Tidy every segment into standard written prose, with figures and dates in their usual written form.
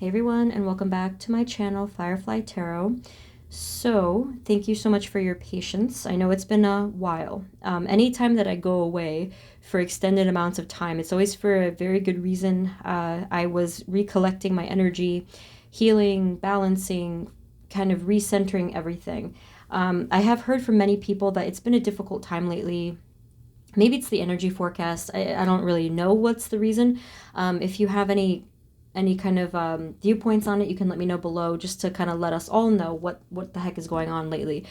Hey everyone, and welcome back to my channel, Firefly Tarot. So, thank you so much for your patience. I know it's been a while. Anytime that I go away for extended amounts of time, it's always for a very good reason. I was recollecting my energy, healing, balancing, kind of recentering everything. I have heard from many people that it's been a difficult time lately. Maybe it's the energy forecast. I don't really know what's the reason. If you have any kind of viewpoints on it, you can let me know below, just to kind of let us all know what the heck is going on lately.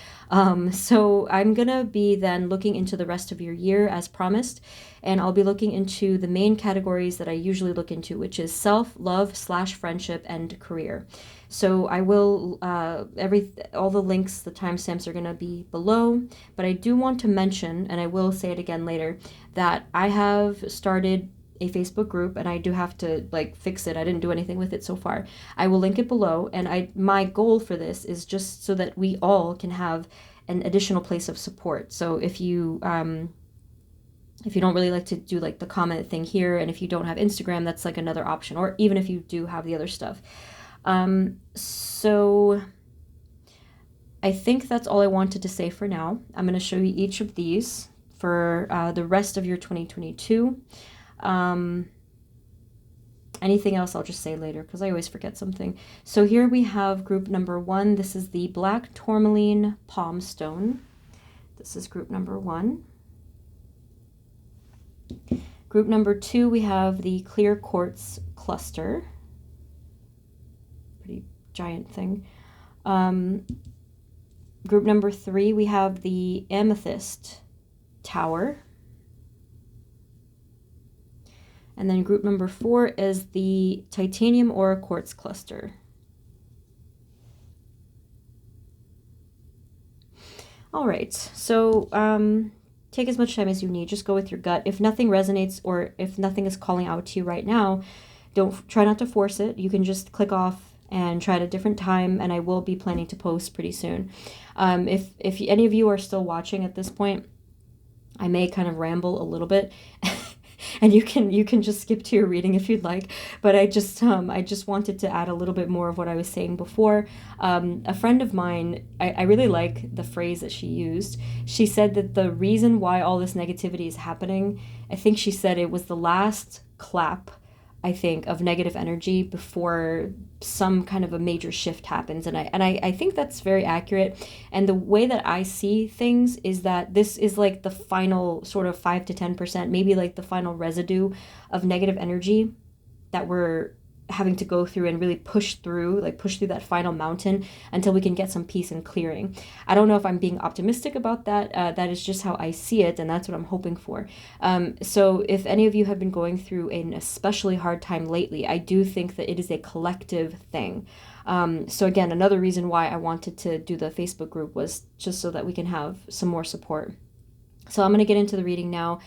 So I'm gonna be then looking into the rest of your year as promised, and I'll be looking into the main categories that I usually look into, which is self, love, / friendship, and career. So I will all the links, the timestamps are gonna be below, but I do want to mention, and I will say it again later, that I have started a Facebook group, and I do have to like fix it. I didn't do anything with it so far. I will link it below, and my goal for this is just so that we all can have an additional place of support. So if you don't really like to do like the comment thing here, and if you don't have Instagram, that's like another option, or even if you do have the other stuff. So I think that's all I wanted to say for now. I'm going to show you each of these for the rest of your 2022. Anything else I'll just say later, because I always forget something. So here we have group number 1. This is the black tourmaline palm stone. This is group number 1. Group number 2, we have the clear quartz cluster. Pretty giant thing. Group number 3, we have the amethyst tower. And then group number 4 is the titanium aura quartz cluster. All right, so take as much time as you need. Just go with your gut. If nothing resonates, or if nothing is calling out to you right now, try not to force it. You can just click off and try at a different time, and I will be planning to post pretty soon. If any of you are still watching at this point, I may kind of ramble a little bit. And you can just skip to your reading if you'd like, but I just wanted to add a little bit more of what I was saying before. A friend of mine, I really like the phrase that she used. She said that the reason why all this negativity is happening, I think she said it was the last clap, I think, of negative energy before some kind of a major shift happens. And I think that's very accurate. And the way that I see things is that this is like the final sort of 5 to 10%, maybe like the final residue of negative energy that we're having to go through and really push through that final mountain until we can get some peace and clearing. I don't know if I'm being optimistic about that. That is just how I see it, and that's what I'm hoping for. So if any of you have been going through an especially hard time lately, I do think that it is a collective thing. So again, another reason why I wanted to do the Facebook group was just so that we can have some more support. So I'm going to get into the reading now.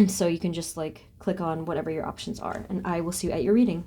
So you can just like click on whatever your options are, and I will see you at your reading.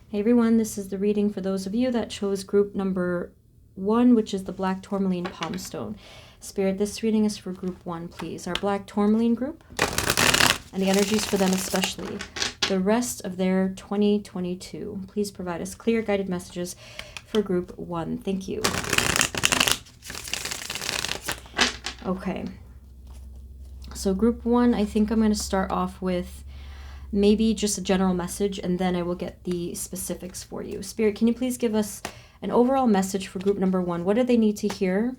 Hey everyone, this is the reading for those of you that chose group number 1, which is the black tourmaline palm stone. Spirit, this reading is for group 1, please. Our black tourmaline group, and the energies for them especially. The rest of their 2022. Please provide us clear guided messages for group 1. Thank you. Okay. So group 1, I think I'm going to start off with maybe just a general message, and then I will get the specifics for you. Spirit, can you please give us an overall message for group number 1? What do they need to hear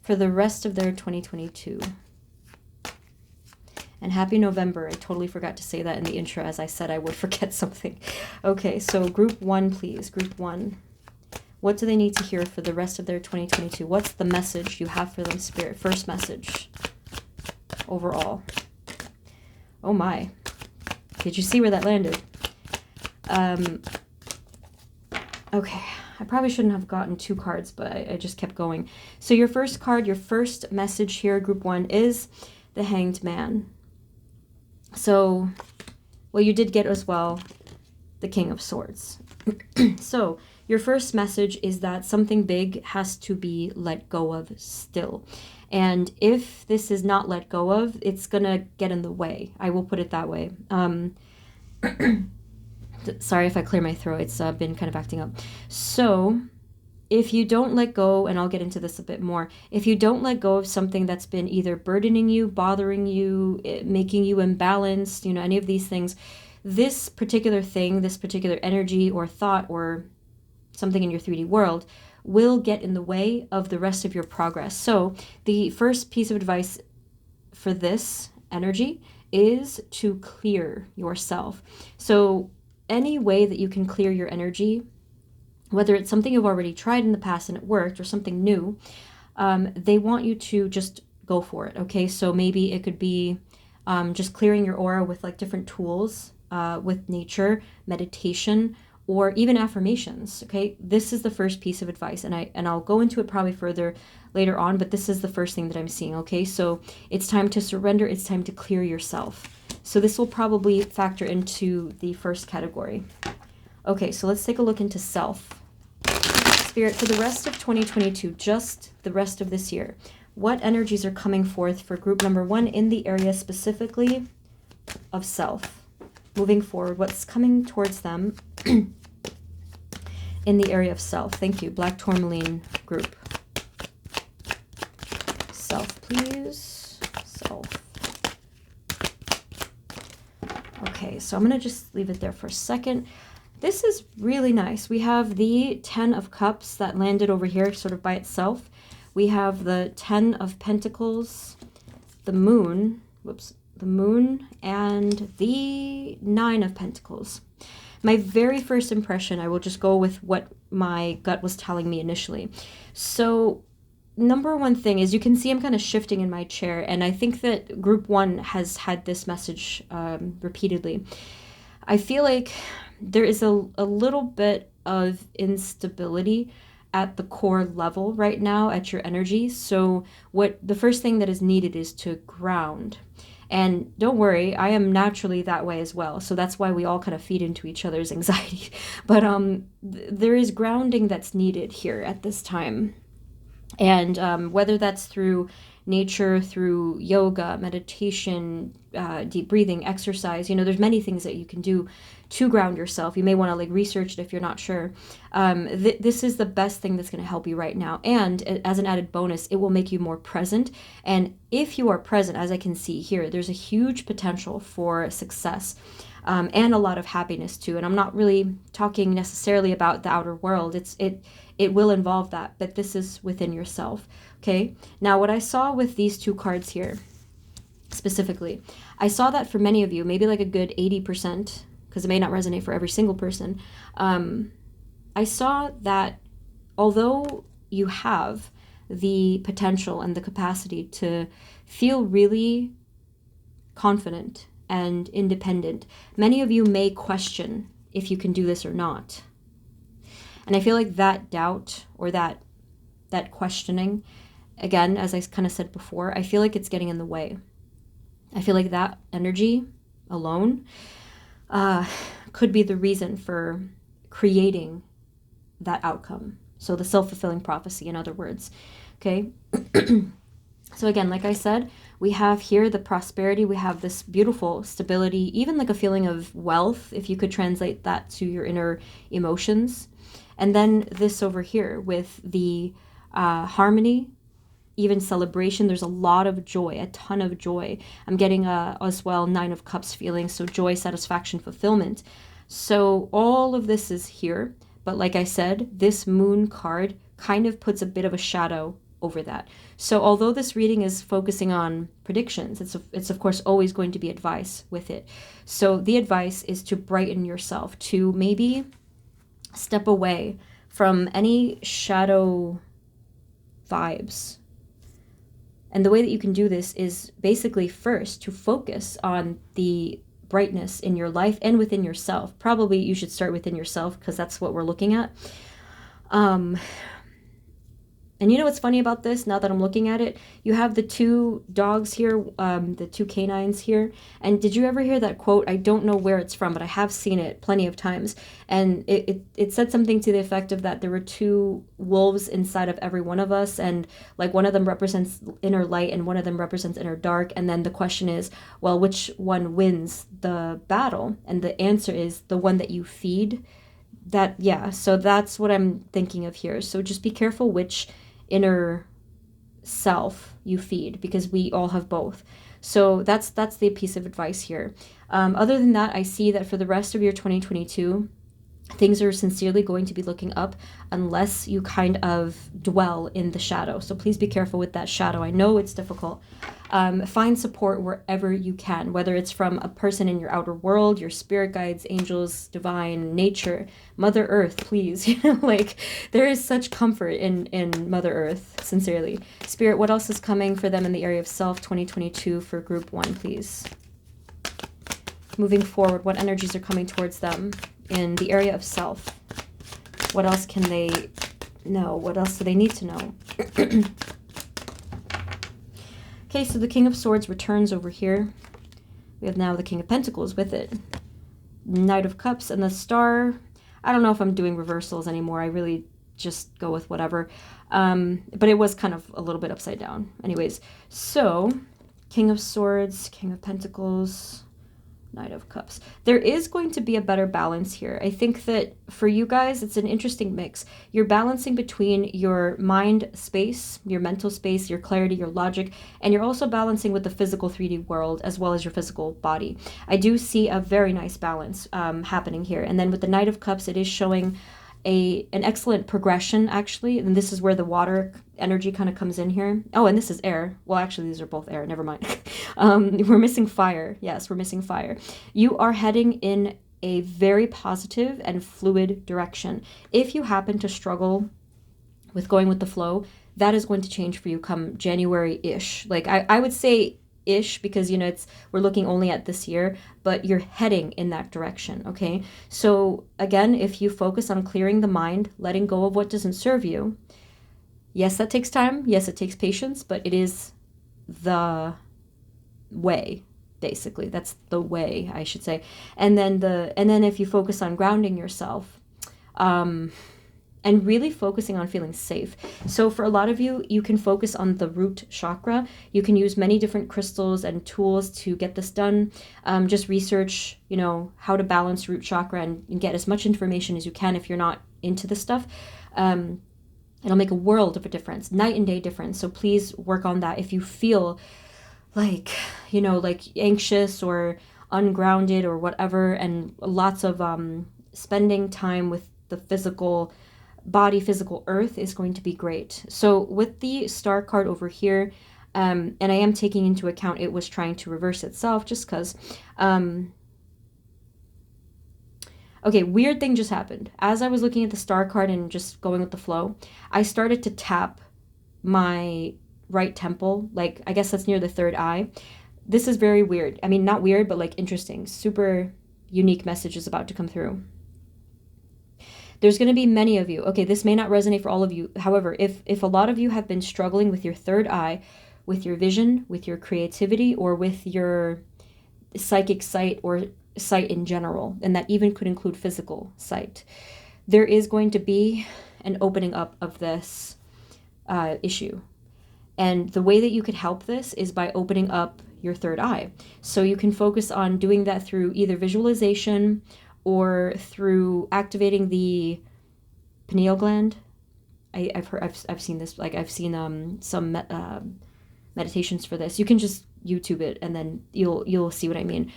for the rest of their 2022? And happy November. I totally forgot to say that in the intro, as I said I would forget something. Okay, so group 1, please. Group 1. What do they need to hear for the rest of their 2022? What's the message you have for them, Spirit? First message. Overall. Oh my. Did you see where that landed? Okay. I probably shouldn't have gotten 2 cards, but I just kept going. So your first card, your first message here, group 1, is the Hanged Man. So, well, you did get as well the King of Swords. So, your first message is that something big has to be let go of still. And if this is not let go of, it's going to get in the way. I will put it that way. Sorry if I clear my throat. It's been kind of acting up. So, if you don't let go, and I'll get into this a bit more, if you don't let go of something that's been either burdening you, bothering you, making you imbalanced, you know, any of these things, this particular thing, this particular energy or thought or something in your 3D world will get in the way of the rest of your progress. So the first piece of advice for this energy is to clear yourself. So any way that you can clear your energy, whether it's something you've already tried in the past and it worked or something new, they want you to just go for it, okay? So maybe it could be just clearing your aura with like different tools, with nature, meditation, or even affirmations, okay? This is the first piece of advice, and I'll go into it probably further later on, but this is the first thing that I'm seeing, okay? So it's time to surrender, it's time to clear yourself. So this will probably factor into the first category. Okay, so let's take a look into self. Spirit, for the rest of 2022, just the rest of this year, what energies are coming forth for group number 1 in the area specifically of self? Moving forward, what's coming towards them in the area of self? Thank you. Black tourmaline group. Self, please. Self. Okay, so I'm going to just leave it there for a second. This is really nice. We have the 10 of Cups that landed over here sort of by itself. We have the 10 of Pentacles, the Moon, the Moon, and the 9 of Pentacles. My very first impression, I will just go with what my gut was telling me initially. So number one thing is, you can see I'm kind of shifting in my chair, and I think that group 1 has had this message repeatedly. I feel like there is a little bit of instability at the core level right now at your energy. So what the first thing that is needed is to ground. And don't worry, I am naturally that way as well. So that's why we all kind of feed into each other's anxiety. But there is grounding that's needed here at this time. And whether that's through nature, through yoga, meditation, deep breathing, exercise, you know, there's many things that you can do to ground yourself. You may want to like research it if you're not sure. This is the best thing that's going to help you right now. And as an added bonus, it will make you more present. And if you are present, as I can see here, there's a huge potential for success. And a lot of happiness too. And I'm not really talking necessarily about the outer world. It will involve that, but this is within yourself. Okay. Now, what I saw with these 2 cards here, specifically, I saw that for many of you, maybe like a good 80%, because it may not resonate for every single person. I saw that although you have the potential and the capacity to feel really confident and independent, many of you may question if you can do this or not. And I feel like that doubt or that questioning, again, as I kind of said before, I feel like it's getting in the way. I feel like that energy alone could be the reason for creating that outcome. So the self-fulfilling prophecy, in other words. Okay. So again, like I said, we have here the prosperity, we have this beautiful stability, even like a feeling of wealth, if you could translate that to your inner emotions. And then this over here with the harmony, even celebration. There's a lot of joy, a ton of joy. I'm getting as well 9 of Cups feeling, so joy, satisfaction, fulfillment. So all of this is here, but like I said, this moon card kind of puts a bit of a shadow over that. So although this reading is focusing on predictions, it's of course always going to be advice with it. So the advice is to brighten yourself, to maybe step away from any shadow vibes. And the way that you can do this is basically first to focus on the brightness in your life and within yourself. Probably you should start within yourself because that's what we're looking at. And you know what's funny about this, now that I'm looking at it? You have the 2 dogs here, the 2 canines here. And did you ever hear that quote? I don't know where it's from, but I have seen it plenty of times. And it said something to the effect of that there were 2 wolves inside of every one of us. And like one of them represents inner light and one of them represents inner dark. And then the question is, well, which one wins the battle? And the answer is the one that you feed. So that's what I'm thinking of here. So just be careful which inner self you feed, because we all have both. So that's the piece of advice here. Other than that, I see that for the rest of your 2022, things are sincerely going to be looking up unless you kind of dwell in the shadow. So please be careful with that shadow. I know it's difficult. Find support wherever you can, whether it's from a person in your outer world, your spirit guides, angels, divine, nature, Mother Earth, please. Like there is such comfort in Mother Earth, sincerely. Spirit, what else is coming for them in the area of self 2022 for group 1, please? Moving forward, what energies are coming towards them in the area of self? What else can they know? What else do they need to know? Okay, so the King of Swords returns over here. We have now the King of Pentacles with it. Knight of Cups and the Star. I don't know if I'm doing reversals anymore. I really just go with whatever. But it was kind of a little bit upside down. Anyways, so King of Swords, King of Pentacles, Knight of Cups. There is going to be a better balance here. I think that for you guys, it's an interesting mix. You're balancing between your mind space, your mental space, your clarity, your logic, and you're also balancing with the physical 3D world as well as your physical body. I do see a very nice balance happening here. And then with the Knight of Cups, it is showing an excellent progression, actually. And this is where the water energy kind of comes in here. Oh, and this is air. Well, actually, these are both air. Never mind. We're missing fire. Yes, we're missing fire. You are heading in a very positive and fluid direction. If you happen to struggle with going with the flow, that is going to change for you come January-ish. Like I would say ish, because we're looking only at this year, but you're heading in that direction. Okay, so again, if you focus on clearing the mind, letting go of what doesn't serve you, yes, that takes time, yes, it takes patience, but it is the way. Basically, that's the way, I should say. And then if you focus on grounding yourself, and really focusing on feeling safe. So for a lot of you, you can focus on the root chakra. You can use many different crystals and tools to get this done. Just research, how to balance root chakra and get as much information as you can if you're not into this stuff. It'll make a world of a difference, night and day difference. So please work on that. If you feel like anxious or ungrounded or whatever, and lots of spending time with the physical body, physical earth is going to be great. So with the Star card over here, and I am taking into account it was trying to reverse itself just because, okay, weird thing just happened. As I was looking at the Star card and just going with the flow, I started to tap my right temple, like I guess that's near the third eye. This is very weird. I mean, not weird, but like interesting. Super unique message is about to come through. There's going to be many of you. Okay, this may not resonate for all of you. However, if a lot of you have been struggling with your third eye, with your vision, with your creativity, or with your psychic sight or sight in general, and that even could include physical sight, there is going to be an opening up of this issue. And the way that you could help this is by opening up your third eye. So you can focus on doing that through either visualization or through activating the pineal gland. I've seen this, like I've seen some meditations for this. You can just YouTube it and then you'll see what I mean.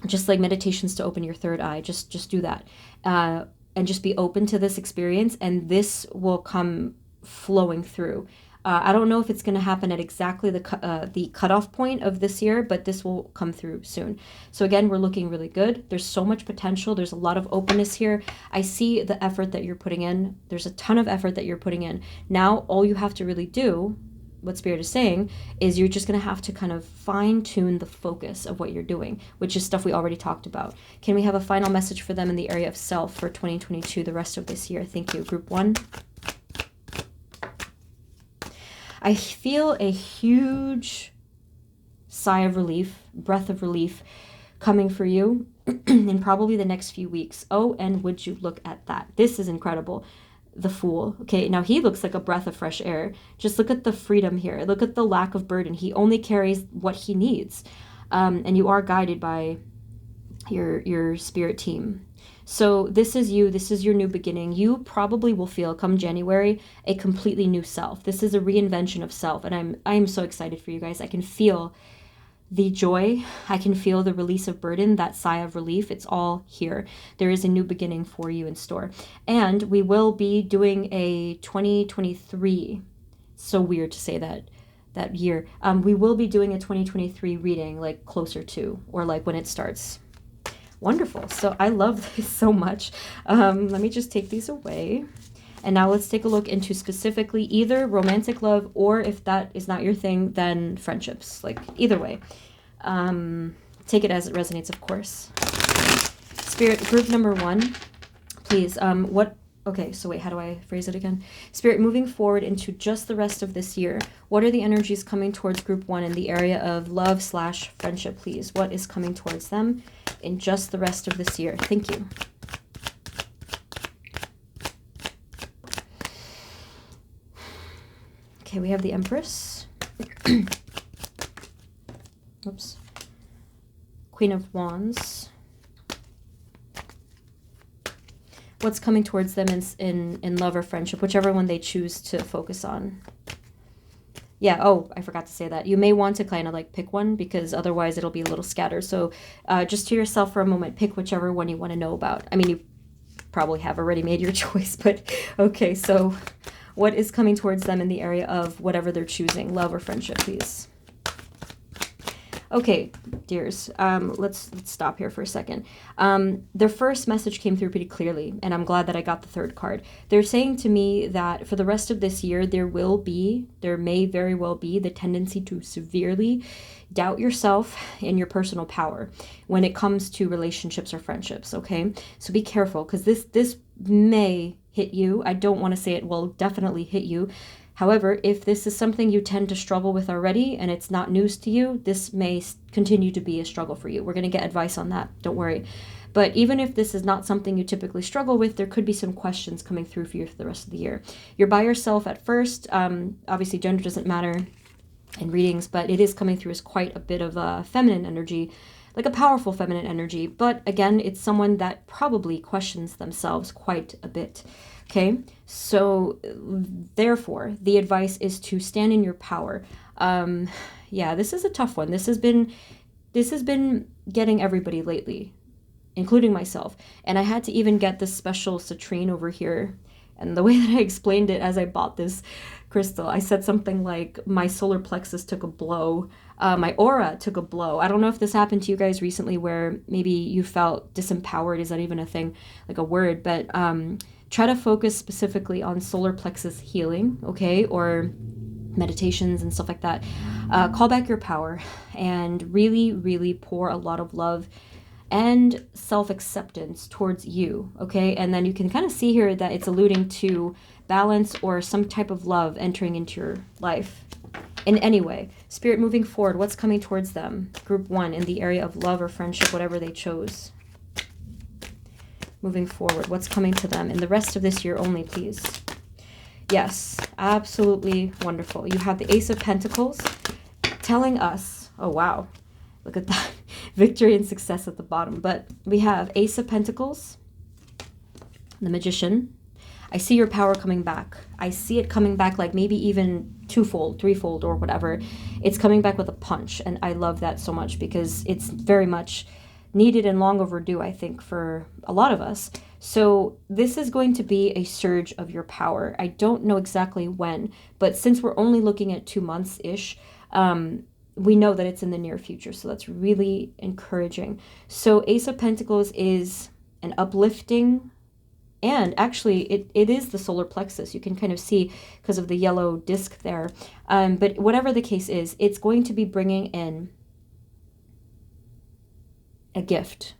Just like meditations to open your third eye, just do that, and just be open to this experience, and this will come flowing through. I don't know if it's going to happen at exactly the cutoff point of this year, but this will come through soon. So again, we're looking really good. There's so much potential. There's a lot of openness here. I see the effort that you're putting in. There's a ton of effort that you're putting in. Now, all you have to really do, what Spirit is saying, is you're just going to have to kind of fine tune the focus of what you're doing, which is stuff we already talked about. Can we have a final message for them in the area of self for 2022, the rest of this year? Thank you. Group 1. I feel a huge sigh of relief, breath of relief coming for you in probably the next few weeks. Oh, and would you look at that? This is incredible. The Fool. Okay, now he looks like a breath of fresh air. Just look at the freedom here. Look at the lack of burden. He only carries what he needs. And you are guided by your spirit team. So this is you. This is your new beginning. You probably will feel come January a completely new self. This is a reinvention of self, and I'm so excited for you guys. I can feel the joy. I can feel the release of burden, that sigh of relief. It's all here. There is a new beginning for you in store. And we will be doing a 2023. So weird to say that year. We will be doing a 2023 reading, like closer to, or like when it starts. Wonderful. So I love this so much. Let me just take these away. And now let's take a look into specifically either romantic love, or if that is not your thing, then friendships. Like either way. Take it as it resonates, of course. Spirit, group number 1, please. Okay, so wait, how do I phrase it again? Spirit, moving forward into just the rest of this year, what are the energies coming towards group 1 in the area of love/friendship, please? What is coming towards them in just the rest of this year? Thank you. Okay, we have the Empress. Oops. Queen of Wands. What's coming towards them in love or friendship, whichever one they choose to focus on. Yeah, oh, I forgot to say that. You may want to kind of like pick one, because otherwise it'll be a little scattered. So just to yourself for a moment, pick whichever one you want to know about. I mean, you probably have already made your choice, but okay, so what is coming towards them in the area of whatever they're choosing, love or friendship, please? Okay, dears, let's stop here for a second. Their first message came through pretty clearly, and I'm glad that I got the third card. They're saying to me that for the rest of this year, there may very well be the tendency to severely doubt yourself and your personal power when it comes to relationships or friendships, okay? So be careful, because this may hit you. I don't want to say it will definitely hit you. However, if this is something you tend to struggle with already and it's not news to you, this may continue to be a struggle for you. We're going to get advice on that. Don't worry. But even if this is not something you typically struggle with, there could be some questions coming through for you for the rest of the year. You're by yourself at first. Obviously, gender doesn't matter in readings, but it is coming through as quite a bit of a feminine energy, like a powerful feminine energy. But again, it's someone that probably questions themselves quite a bit. Okay, so therefore, the advice is to stand in your power. Yeah, this is a tough one. This has been getting everybody lately, including myself. And I had to even get this special citrine over here. And the way that I explained it as I bought this crystal, I said something like, my solar plexus took a blow. My aura took a blow. I don't know if this happened to you guys recently where maybe you felt disempowered. Is that even a thing, like a word? But try to focus specifically on solar plexus healing, okay, or meditations and stuff like that. Call back your power and really, really pour a lot of love and self-acceptance towards you, okay? And then you can kind of see here that it's alluding to balance or some type of love entering into your life in any way. Spirit, moving forward, what's coming towards them? Group 1 in the area of love or friendship, whatever they chose. Moving forward, what's coming to them in the rest of this year only, please? Yes, absolutely wonderful. You have the Ace of Pentacles telling us, oh wow, look at that, victory and success at the bottom. But we have Ace of Pentacles, the Magician. I see your power coming back. I see it coming back like maybe even twofold, threefold, or whatever. It's coming back with a punch. And I love that so much because it's very much needed and long overdue, I think, for a lot of us. So this is going to be a surge of your power. I don't know exactly when, but since we're only looking at 2 months-ish, we know that it's in the near future. So that's really encouraging. So Ace of Pentacles is an uplifting, and actually it is the solar plexus. You can kind of see because of the yellow disc there. But whatever the case is, it's going to be bringing in a gift.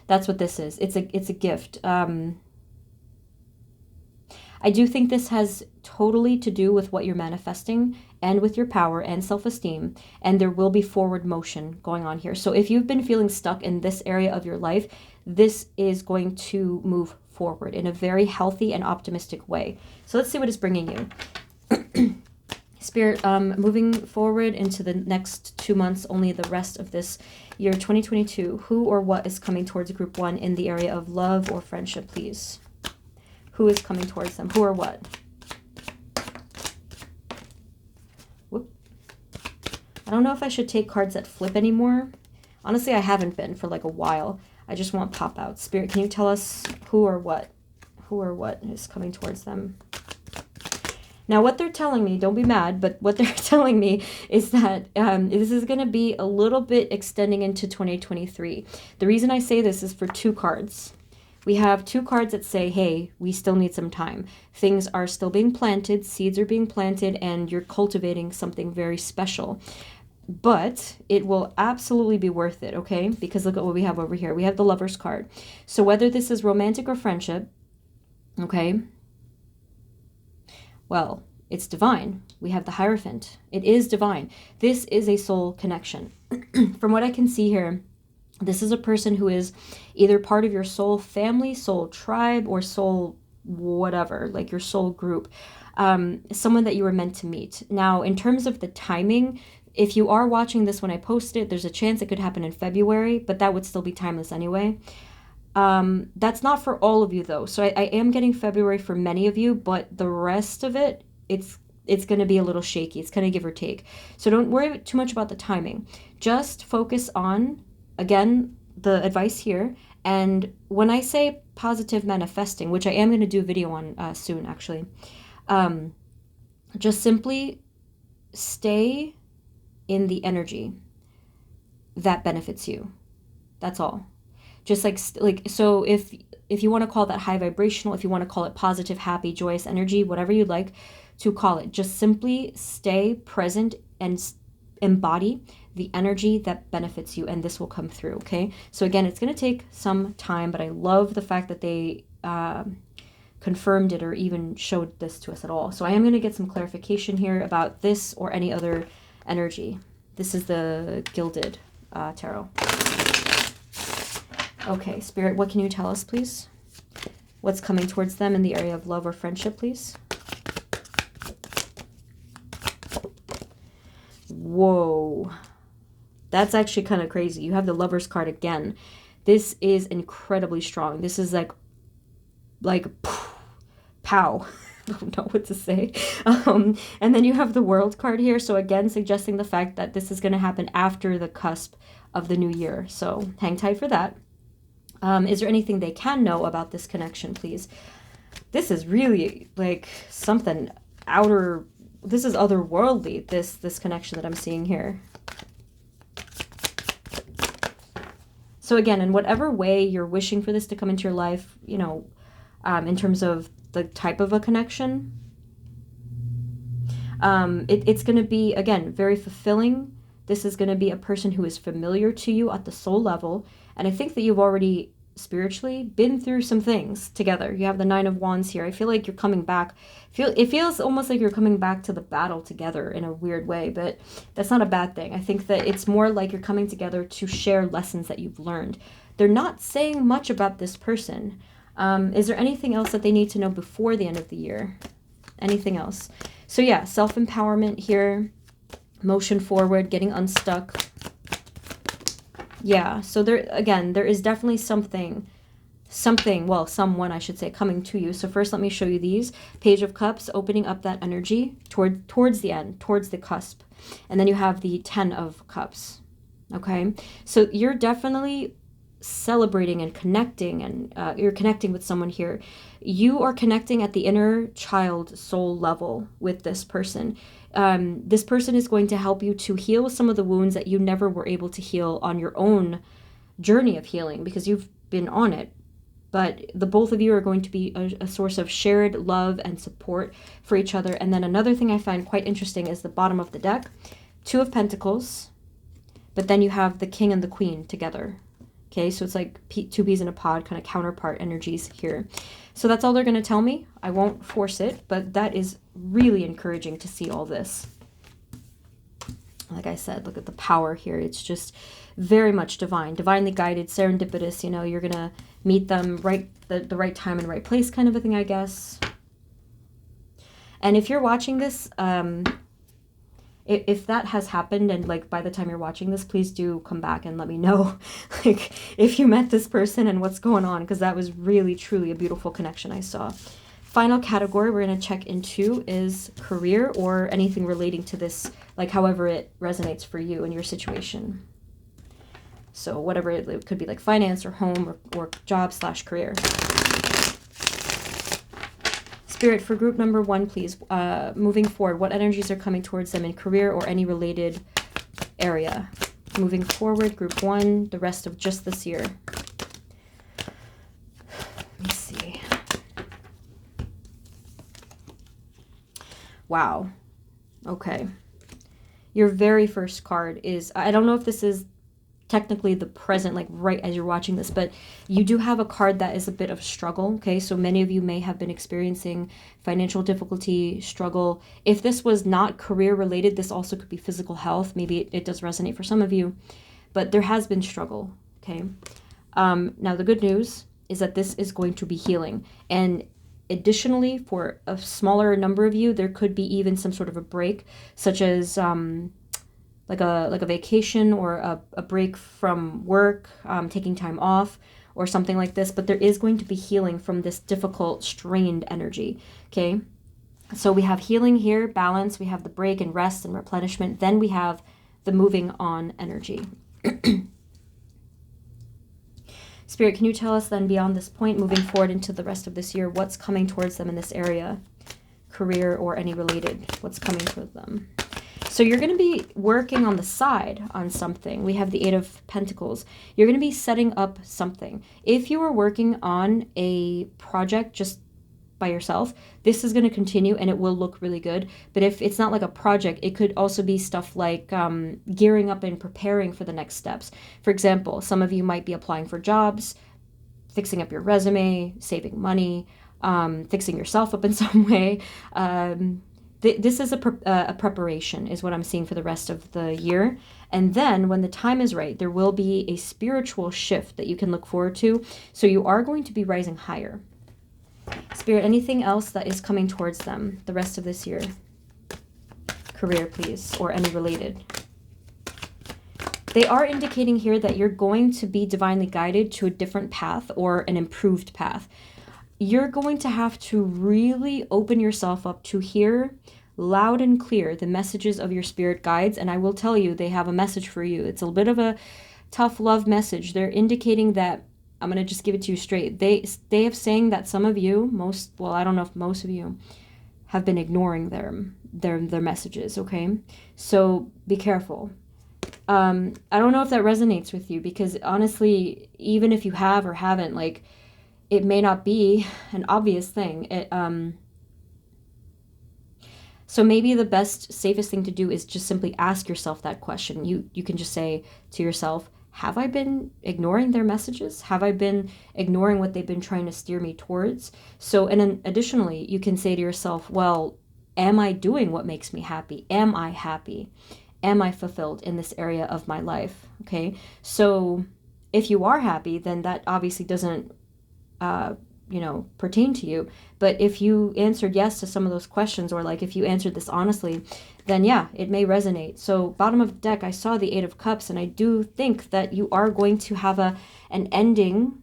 That's what this is. It's a gift. I do think this has totally to do with what you're manifesting and with your power and self-esteem, and there will be forward motion going on here. So if you've been feeling stuck in this area of your life, this is going to move forward in a very healthy and optimistic way. So let's see what it's bringing you. Spirit, moving forward into the next 2 months, only the rest of this year, 2022, who or what is coming towards group 1 in the area of love or friendship, please? Who is coming towards them? Who or what? Whoop. I don't know if I should take cards that flip anymore. Honestly, I haven't been for like a while. I just want pop-out. Spirit, can you tell us who or what? Who or what is coming towards them? Now, what they're telling me, don't be mad, but what they're telling me is that this is going to be a little bit extending into 2023. The reason I say this is for 2 cards. We have 2 cards that say, hey, we still need some time. Things are still being planted, seeds are being planted, and you're cultivating something very special. But it will absolutely be worth it, okay? Because look at what we have over here. We have the Lover's card. So whether this is romantic or friendship, okay? Well, it's divine. We have the Hierophant. It is divine. This is a soul connection. From what I can see here, this is a person who is either part of your soul family, soul tribe, or soul whatever, like your soul group. Someone that you were meant to meet. Now, in terms of the timing, if you are watching this when I post it, there's a chance it could happen in February, but that would still be timeless anyway. That's not for all of you though. So I am getting February for many of you, but the rest of it, it's going to be a little shaky. It's kind of give or take. So don't worry too much about the timing. Just focus on, again, the advice here. And when I say positive manifesting, which I am going to do a video on soon, actually, just simply stay in the energy that benefits you. That's all. Just like so if you want to call that high vibrational, if you want to call it positive, happy, joyous energy, whatever you'd like to call it, just simply stay present and embody the energy that benefits you, and this will come through, okay? So again, it's going to take some time, but I love the fact that they confirmed it or even showed this to us at all. So I am going to get some clarification here about this or any other energy. This is the Gilded Tarot. Okay, Spirit, what can you tell us, please? What's coming towards them in the area of love or friendship, please? Whoa. That's actually kind of crazy. You have the Lover's card again. This is incredibly strong. This is like pow. I don't know what to say. And then you have the World card here. So again, suggesting the fact that this is going to happen after the cusp of the new year. So hang tight for that. Is there anything they can know about this connection, please? This is really like something outer. This is otherworldly, this connection that I'm seeing here. So again, in whatever way you're wishing for this to come into your life, you know, in terms of the type of a connection, it's going to be, again, very fulfilling. This is going to be a person who is familiar to you at the soul level. And I think that you've already spiritually been through some things together. You have the Nine of Wands here. I feel like you're coming back. It feels almost like you're coming back to the battle together in a weird way, but that's not a bad thing. I think that it's more like you're coming together to share lessons that you've learned. They're not saying much about this person. Is there anything else that they need to know before the end of the year? Anything else? So yeah, self-empowerment here, motion forward, getting unstuck. Yeah, so there, again, there is definitely something something, well, someone, I should say, coming to you. So first, let me show you these. Page of Cups, opening up that energy towards the end, towards the cusp. And then you have the 10 of Cups. Okay, so you're definitely celebrating and connecting, and you're connecting with someone here. You are connecting at the inner child soul level with this person. This person is going to help you to heal some of the wounds that you never were able to heal on your own journey of healing, because you've been on it. But the both of you are going to be a source of shared love and support for each other. And then another thing I find quite interesting is the bottom of the deck, 2 of Pentacles, but then you have the King and the Queen together. Okay, so it's like 2 peas in a pod, kind of counterpart energies here. So that's all they're going to tell me. I won't force it, but that is really encouraging to see all this. Like I said, look at the power here. It's just very much divine, divinely guided, serendipitous. You know, you're going to meet them the right time and right place kind of a thing, I guess. And if you're watching this, if that has happened, and like by the time you're watching this, please do come back and let me know like if you met this person and what's going on, because that was really truly a beautiful connection I saw. Final category we're going to check into is career, or anything relating to this, like however it resonates for you and your situation. So whatever it could be, like finance or home or job / career. Spirit, for group number 1, please, moving forward, what energies are coming towards them in career or any related area? Moving forward, group 1, the rest of just this year. Let me see. Wow. Okay. Your very first card is, I don't know if this is technically the present, like right as you're watching this, but you do have a card that is a bit of struggle. Okay, so many of you may have been experiencing financial difficulty, struggle. If this was not career related, this also could be physical health. Maybe it does resonate for some of you, but there has been struggle. Okay, now the good news is that this is going to be healing, and additionally, for a smaller number of you, there could be even some sort of a break, such as like a vacation or a break from work, taking time off or something like this. But there is going to be healing from this difficult, strained energy. Okay, so we have healing here, balance, we have the break and rest and replenishment, then we have the moving on energy. Spirit, can you tell us then, beyond this point, moving forward into the rest of this year, what's coming towards them in this area, career or any related, what's coming towards them? So you're going to be working on the side on something. We have the 8 of Pentacles. You're going to be setting up something. If you were working on a project just by yourself, this is going to continue and it will look really good. But if it's not like a project, it could also be stuff like gearing up and preparing for the next steps. For example, some of you might be applying for jobs, fixing up your resume, saving money, fixing yourself up in some way. This is a preparation is what I'm seeing for the rest of the year. And then when the time is right, there will be a spiritual shift that you can look forward to. So you are going to be rising higher. Spirit, anything else that is coming towards them the rest of this year? Career, please, or any related. They are indicating here that you're going to be divinely guided to a different path or an improved path. You're going to have to really open yourself up to hear loud and clear the messages of your spirit guides. And I will tell you, they have a message for you. It's a bit of a tough love message. They're indicating that, I'm going to just give it to you straight. They have saying that some of you, I don't know if most of you, have been ignoring their messages, okay? So be careful. I don't know if that resonates with you, because honestly, even if you have or haven't, like, it may not be an obvious thing. So maybe the best, safest thing to do is just simply ask yourself that question. You can just say to yourself, have I been ignoring their messages? Have I been ignoring what they've been trying to steer me towards? So, and then additionally, you can say to yourself, well, am I doing what makes me happy? Am I happy? Am I fulfilled in this area of my life? Okay, so if you are happy, then that obviously doesn't pertain to you. But if you answered yes to some of those questions, or like if you answered this honestly, then yeah, it may resonate. So bottom of the deck, I saw the 8 of Cups, and I do think that you are going to have an ending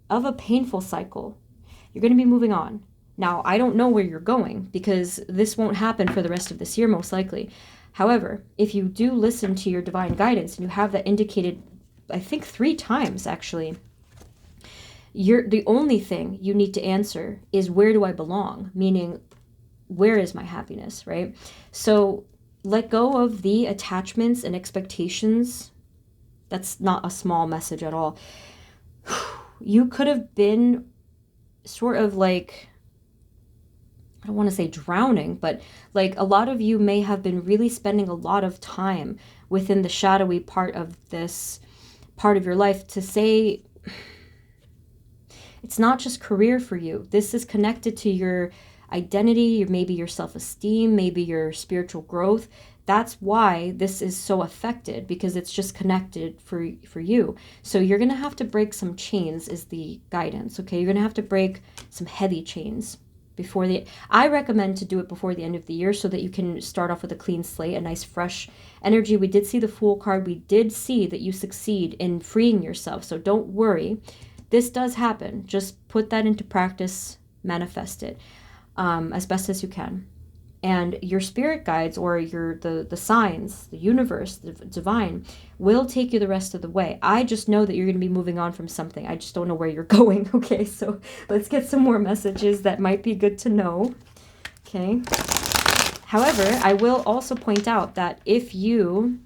of a painful cycle. You're going to be moving on. Now, I don't know where you're going because this won't happen for the rest of this year, most likely. However, if you do listen to your divine guidance and you have that indicated, I think 3 times actually, the only thing you need to answer is, where do I belong? Meaning, where is my happiness, right? So let go of the attachments and expectations. That's not a small message at all. You could have been sort of like, I don't want to say drowning, but like a lot of you may have been really spending a lot of time within the shadowy part of this part of your life to say, it's not just career for you. This is connected to your identity, maybe your self-esteem, maybe your spiritual growth. That's why this is so affected, because it's just connected for you. So you're going to have to break some chains is the guidance, okay? You're going to have to break some heavy chains before I recommend to do it before the end of the year so that you can start off with a clean slate, a nice fresh energy. We did see the Fool card. We did see that you succeed in freeing yourself. So don't worry. This does happen. Just put that into practice, manifest it as best as you can. And your spirit guides, or the signs, the universe, the divine, will take you the rest of the way. I just know that you're going to be moving on from something. I just don't know where you're going. Okay, so let's get some more messages that might be good to know. Okay. However, I will also point out that if you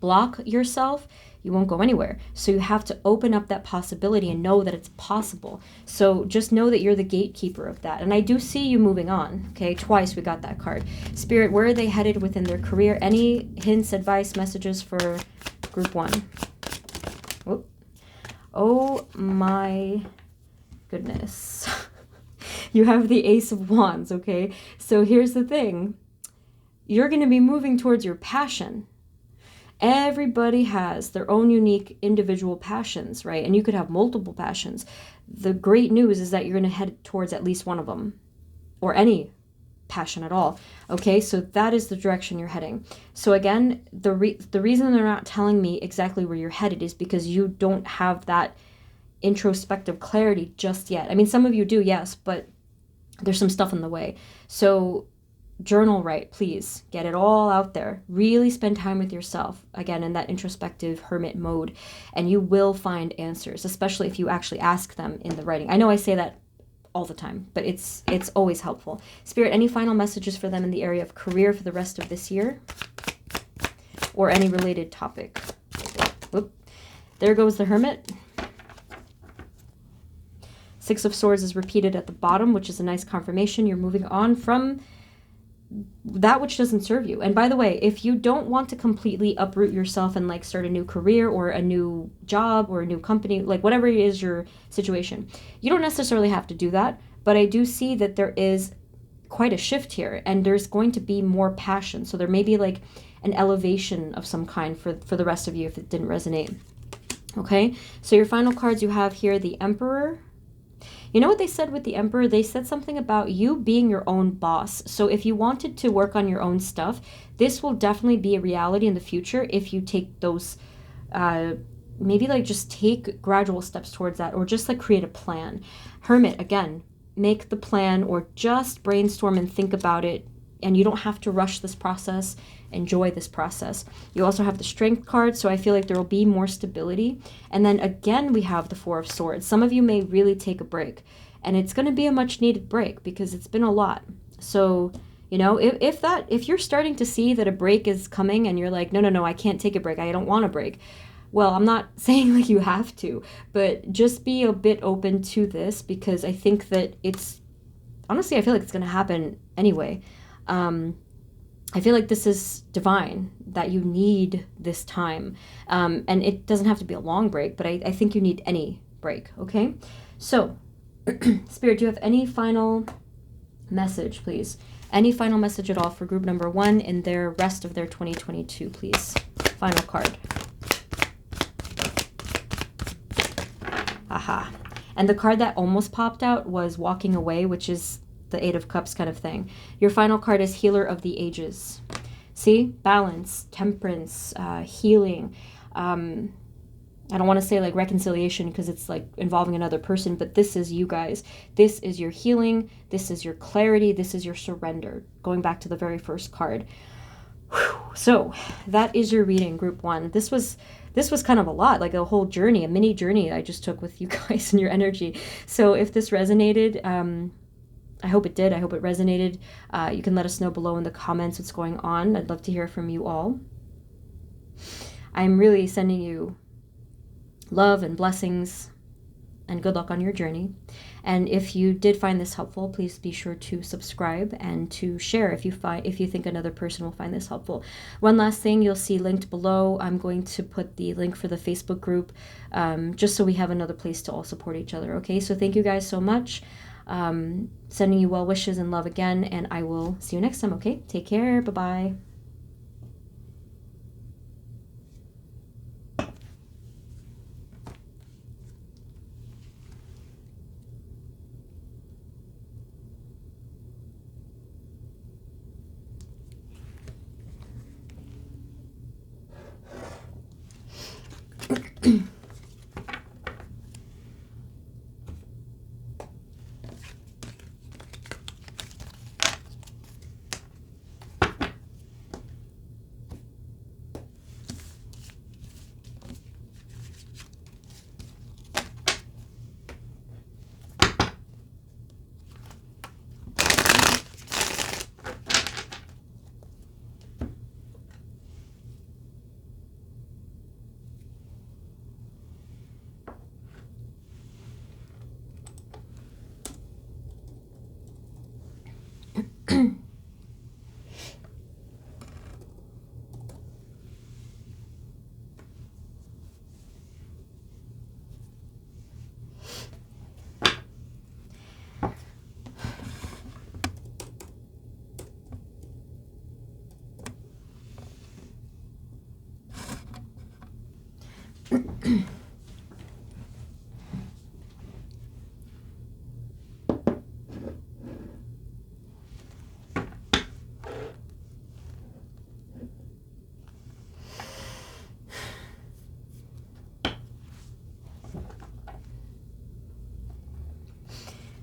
block yourself, you won't go anywhere. So you have to open up that possibility and know that it's possible. So just know that you're the gatekeeper of that. And I do see you moving on. Okay, twice we got that card. Spirit, where are they headed within their career? Any hints, advice, messages for group 1? Whoop. Oh my goodness. You have the Ace of Wands, okay? So here's the thing. You're going to be moving towards your passion. Everybody has their own unique individual passions, right? And you could have multiple passions. The great news is that you're going to head towards at least one of them, or any passion at all. Okay, so that is the direction you're heading. So again, the reason they're not telling me exactly where you're headed is because you don't have that introspective clarity just yet. I mean, some of you do, yes, but there's some stuff in the way. So journal write, please. Get it all out there. Really spend time with yourself, again, in that introspective hermit mode, and you will find answers, especially if you actually ask them in the writing. I know I say that all the time, but it's always helpful. Spirit, any final messages for them in the area of career for the rest of this year? Or any related topic? Whoop. There goes the Hermit. 6 of Swords is repeated at the bottom, which is a nice confirmation. You're moving on from that which doesn't serve you. And by the way, if you don't want to completely uproot yourself and like start a new career or a new job or a new company, like whatever it is your situation, you don't necessarily have to do that. But I do see that there is quite a shift here, and there's going to be more passion. So there may be like an elevation of some kind for the rest of you if it didn't resonate. Okay, so your final cards you have here, the Emperor. You know what they said with the Emperor? They said something about you being your own boss. So if you wanted to work on your own stuff, this will definitely be a reality in the future if you take those, maybe like just take gradual steps towards that, or just like create a plan. Hermit, again, make the plan or just brainstorm and think about it. And you don't have to rush this process. Enjoy this process. You also have the Strength card, so I feel like there will be more stability. And then again, we have the 4 of Swords. Some of you may really take a break, and it's going to be a much needed break because it's been a lot. So, you know, if you're starting to see that a break is coming and you're like, no, I can't take a break. I don't want a break. Well, I'm not saying like you have to, but just be a bit open to this, because I think that honestly, I feel like it's going to happen anyway. I feel like this is divine, that you need this time. And it doesn't have to be a long break, but I think you need any break, okay? So, Spirit, do you have any final message, please? Any final message at all for group number 1 in their rest of their 2022, please? Final card. Aha. And the card that almost popped out was Walking Away, which is the 8 of Cups kind of thing. Your final card is Healer of the Ages. See? Balance, temperance, healing. I don't want to say like reconciliation because it's like involving another person, but this is you guys. This is your healing. This is your clarity. This is your surrender. Going back to the very first card. Whew. So that is your reading, group 1. This was kind of a lot, like a whole journey, a mini journey I just took with you guys and your energy. So if this resonated, I hope it did. I hope it resonated. You can let us know below in the comments what's going on. I'd love to hear from you all. I'm really sending you love and blessings and good luck on your journey. And if you did find this helpful, please be sure to subscribe and to share if you think another person will find this helpful. One last thing you'll see linked below. I'm going to put the link for the Facebook group, just so we have another place to all support each other. Okay, so thank you guys so much. Sending you well wishes and love again, and I will see you next time. Okay, take care. Bye-bye.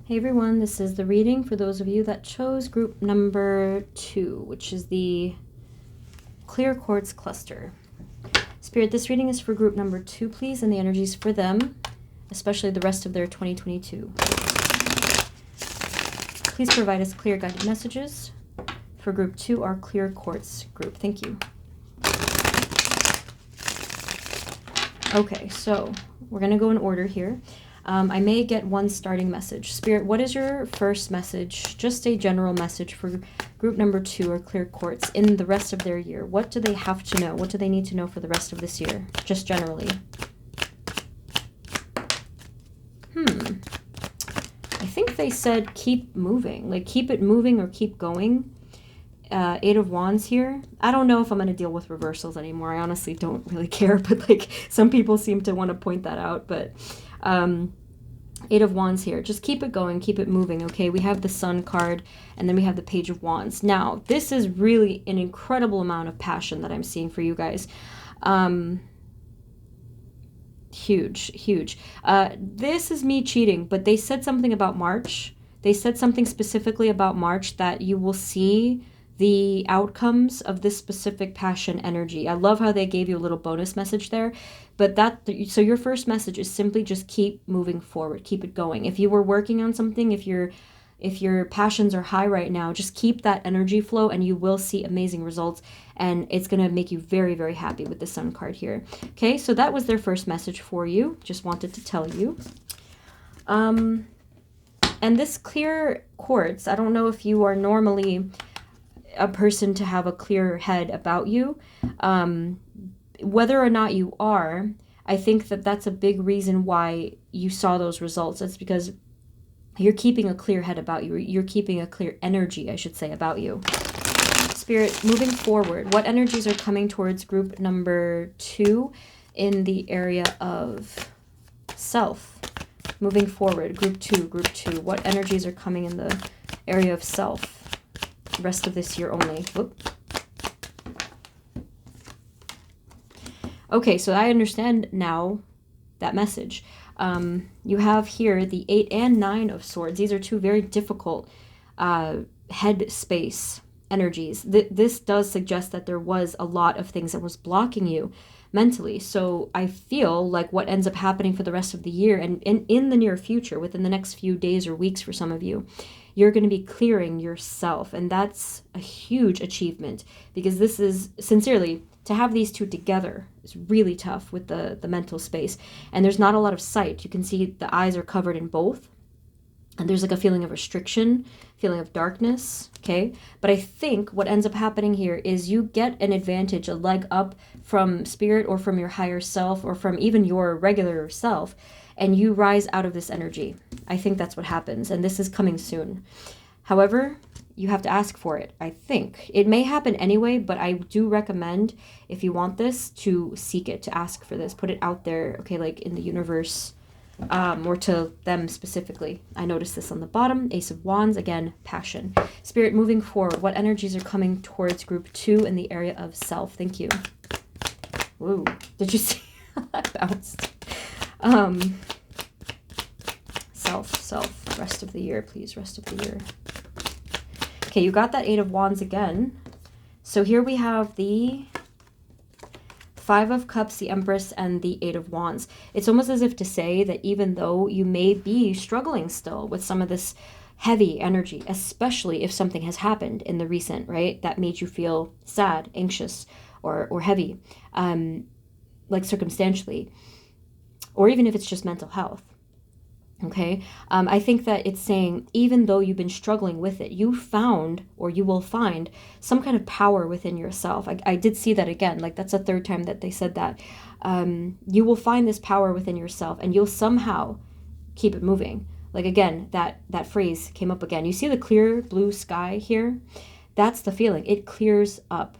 Hey everyone, this is the reading for those of you that chose group number 2, which is the clear quartz cluster. Spirit, this reading is for group number 2, please, and the energies for them, especially the rest of their 2022. Please provide us clear guided messages for group 2, our clear quartz group. Thank you. Okay, so we're going to go in order here. I may get one starting message. Spirit, what is your first message? Just a general message for group number 2 or clear quartz in the rest of their year. What do they have to know? What do they need to know for the rest of this year? Just generally. I think they said keep moving. Like keep it moving or keep going. 8 of Wands here. I don't know if I'm going to deal with reversals anymore. I honestly don't really care, but like some people seem to want to point that out. But 8 of Wands here. Just keep it going, keep it moving, okay? We have the Sun card, and then we have the Page of Wands. Now, this is really an incredible amount of passion that I'm seeing for you guys. Huge. This is me cheating, but they said something about March. They said something specifically about March that you will see the outcomes of this specific passion energy. I love how they gave you a little bonus message there, but so your first message is simply just keep moving forward, keep it going. If you were working on something, if your passions are high right now, just keep that energy flow and you will see amazing results, and it's going to make you very, very happy with the Sun card here. Okay, so that was their first message for you. Just wanted to tell you. And this clear quartz, I don't know if you are normally a person to have a clear head about you. Whether or not you are, I think that that's a big reason why you saw those results. It's because you're keeping a clear head about you. You're keeping a clear energy, I should say, about you. Spirit, moving forward, what energies are coming towards group number 2 in the area of self? Moving forward, group 2, what energies are coming in the area of self? Rest of this year only. Whoop. Okay, so I understand now that message. You have here the 8 and 9 of swords. These are two very difficult head space energies. This does suggest that there was a lot of things that was blocking you mentally. So I feel like what ends up happening for the rest of the year and in the near future, within the next few days or weeks for some of you, you're going to be clearing yourself. And that's a huge achievement, because this is, sincerely, to have these two together is really tough with the mental space. And there's not a lot of sight. You can see the eyes are covered in both. And there's like a feeling of restriction, feeling of darkness, okay? But I think what ends up happening here is you get an advantage, a leg up from spirit or from your higher self or from even your regular self, and you rise out of this energy. I think that's what happens, and this is coming soon. However, you have to ask for it, I think. It may happen anyway, but I do recommend, if you want this, to seek it, to ask for this, put it out there, okay, like in the universe, or to them specifically. I noticed this on the bottom. Ace of Wands, again, passion. Spirit, moving forward, what energies are coming towards group 2 in the area of self? Thank you. Ooh, did you see how that bounced? Self, rest of the year, please, rest of the year. Okay, you got that 8 of Wands again. So here we have the 5 of Cups, the Empress, and the 8 of Wands. It's almost as if to say that even though you may be struggling still with some of this heavy energy, especially if something has happened in the recent, right, that made you feel sad, anxious, or heavy, like circumstantially, or even if it's just mental health. Okay, I think that it's saying, even though you've been struggling with it, you found, or you will find, some kind of power within yourself. I did see that again, like that's the third time that they said that. You will find this power within yourself, and you'll somehow keep it moving. Like again, that phrase came up again. You see the clear blue sky here? That's the feeling. It clears up.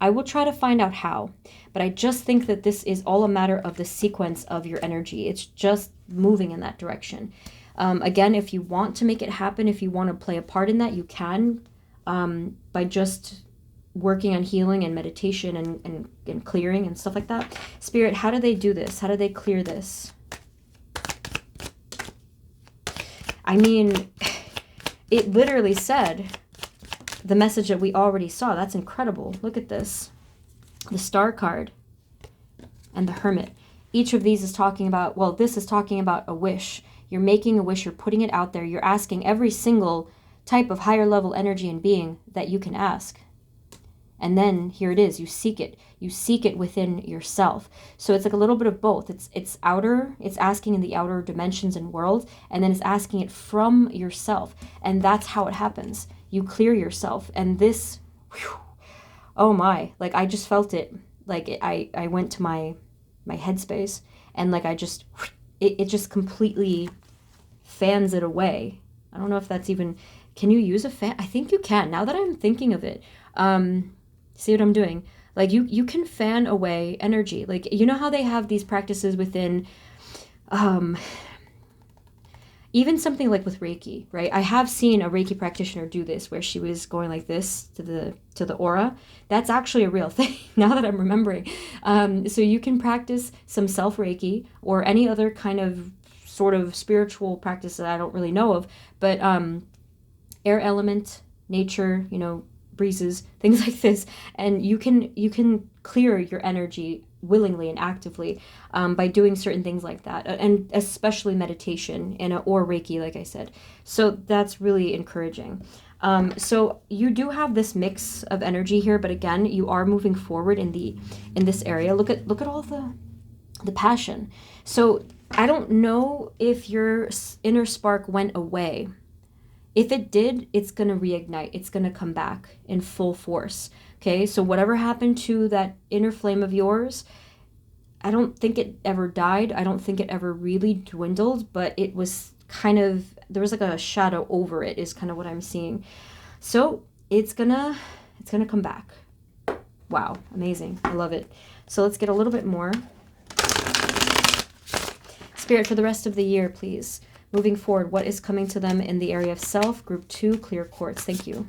I will try to find out how, but I just think that this is all a matter of the sequence of your energy. It's just moving in that direction. Again, if you want to make it happen, if you want to play a part in that, you can, by just working on healing and meditation and clearing and stuff like that. Spirit, how do they do this? How do they clear this? I mean, it literally said the message that we already saw. That's incredible. Look at this. The Star card and the Hermit. Each of these is talking about, well, this is talking about a wish. You're making a wish. You're putting it out there. You're asking every single type of higher level energy and being that you can ask. And then here it is. You seek it. You seek it within yourself. So it's like a little bit of both. It's outer. It's asking in the outer dimensions and world. And then it's asking it from yourself. And that's how it happens. You clear yourself. And this, whew, oh my, like I just felt it. Like I went to my headspace, and like I just, it just completely fans it away. I don't know if that's even, can you use a fan? I think you can, now that I'm thinking of it. See what I'm doing? Like you can fan away energy. Like, you know how they have these practices within, even something like with Reiki, right? I have seen a Reiki practitioner do this, where she was going like this to the aura. That's actually a real thing, now that I'm remembering. So you can practice some self-Reiki or any other kind of sort of spiritual practice that I don't really know of, but air element, nature, you know, breezes, things like this, and you can clear your energy willingly and actively by doing certain things like that, and especially meditation or Reiki, like I said. So that's really encouraging. So you do have this mix of energy here, but again, you are moving forward in this area. Look at all the passion. So I don't know if your inner spark went away. If it did, it's going to reignite. It's going to come back in full force. Okay, so whatever happened to that inner flame of yours, I don't think it ever died. I don't think it ever really dwindled, but it was kind of, there was like a shadow over it, is kind of what I'm seeing. So it's gonna come back. Wow, amazing. I love it. So let's get a little bit more. Spirit, for the rest of the year, please. Moving forward, what is coming to them in the area of self? Group 2, clear quartz. Thank you.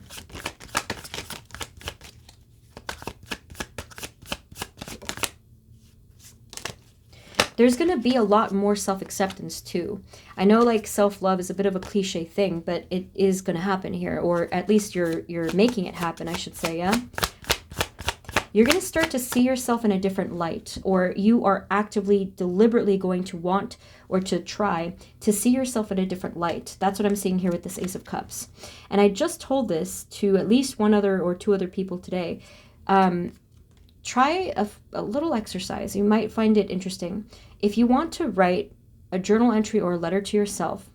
There's going to be a lot more self-acceptance too. I know like self-love is a bit of a cliche thing, but it is going to happen here, or at least you're making it happen, I should say, yeah? You're going to start to see yourself in a different light, or you are actively, deliberately going to want or to try to see yourself in a different light. That's what I'm seeing here with this Ace of Cups. And I just told this to at least one other or two other people today. Try a little exercise. You might find it interesting. If you want to write a journal entry or a letter to yourself,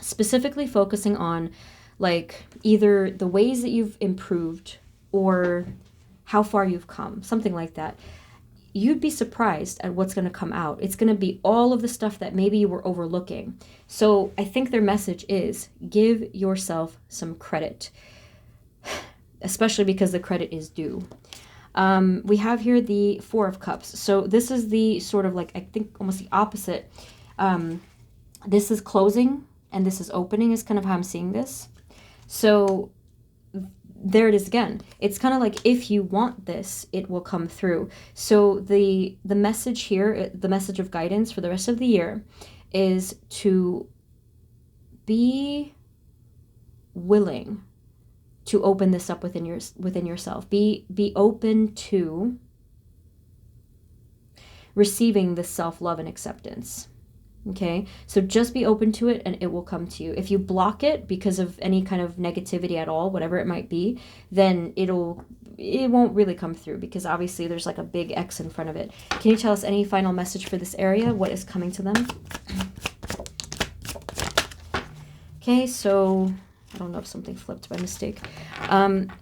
specifically focusing on like either the ways that you've improved or how far you've come, something like that, you'd be surprised at what's going to come out. It's going to be all of the stuff that maybe you were overlooking. So I think their message is give yourself some credit, especially because the credit is due. We have here the Four of Cups. So this is the sort of like, I think almost the opposite. This is closing and this is opening is kind of how I'm seeing this. So there it is again. It's kind of like if you want this, it will come through. So the message here, the message of guidance for the rest of the year is to be willing to open this up within yourself. Be open to receiving this self-love and acceptance. Okay, so just be open to it and it will come to you. If you block it because of any kind of negativity at all, whatever it might be, then it won't really come through, because obviously there's like a big X in front of it. Can you tell us any final message for this area? What is coming to them? Okay, so I don't know if something flipped by mistake.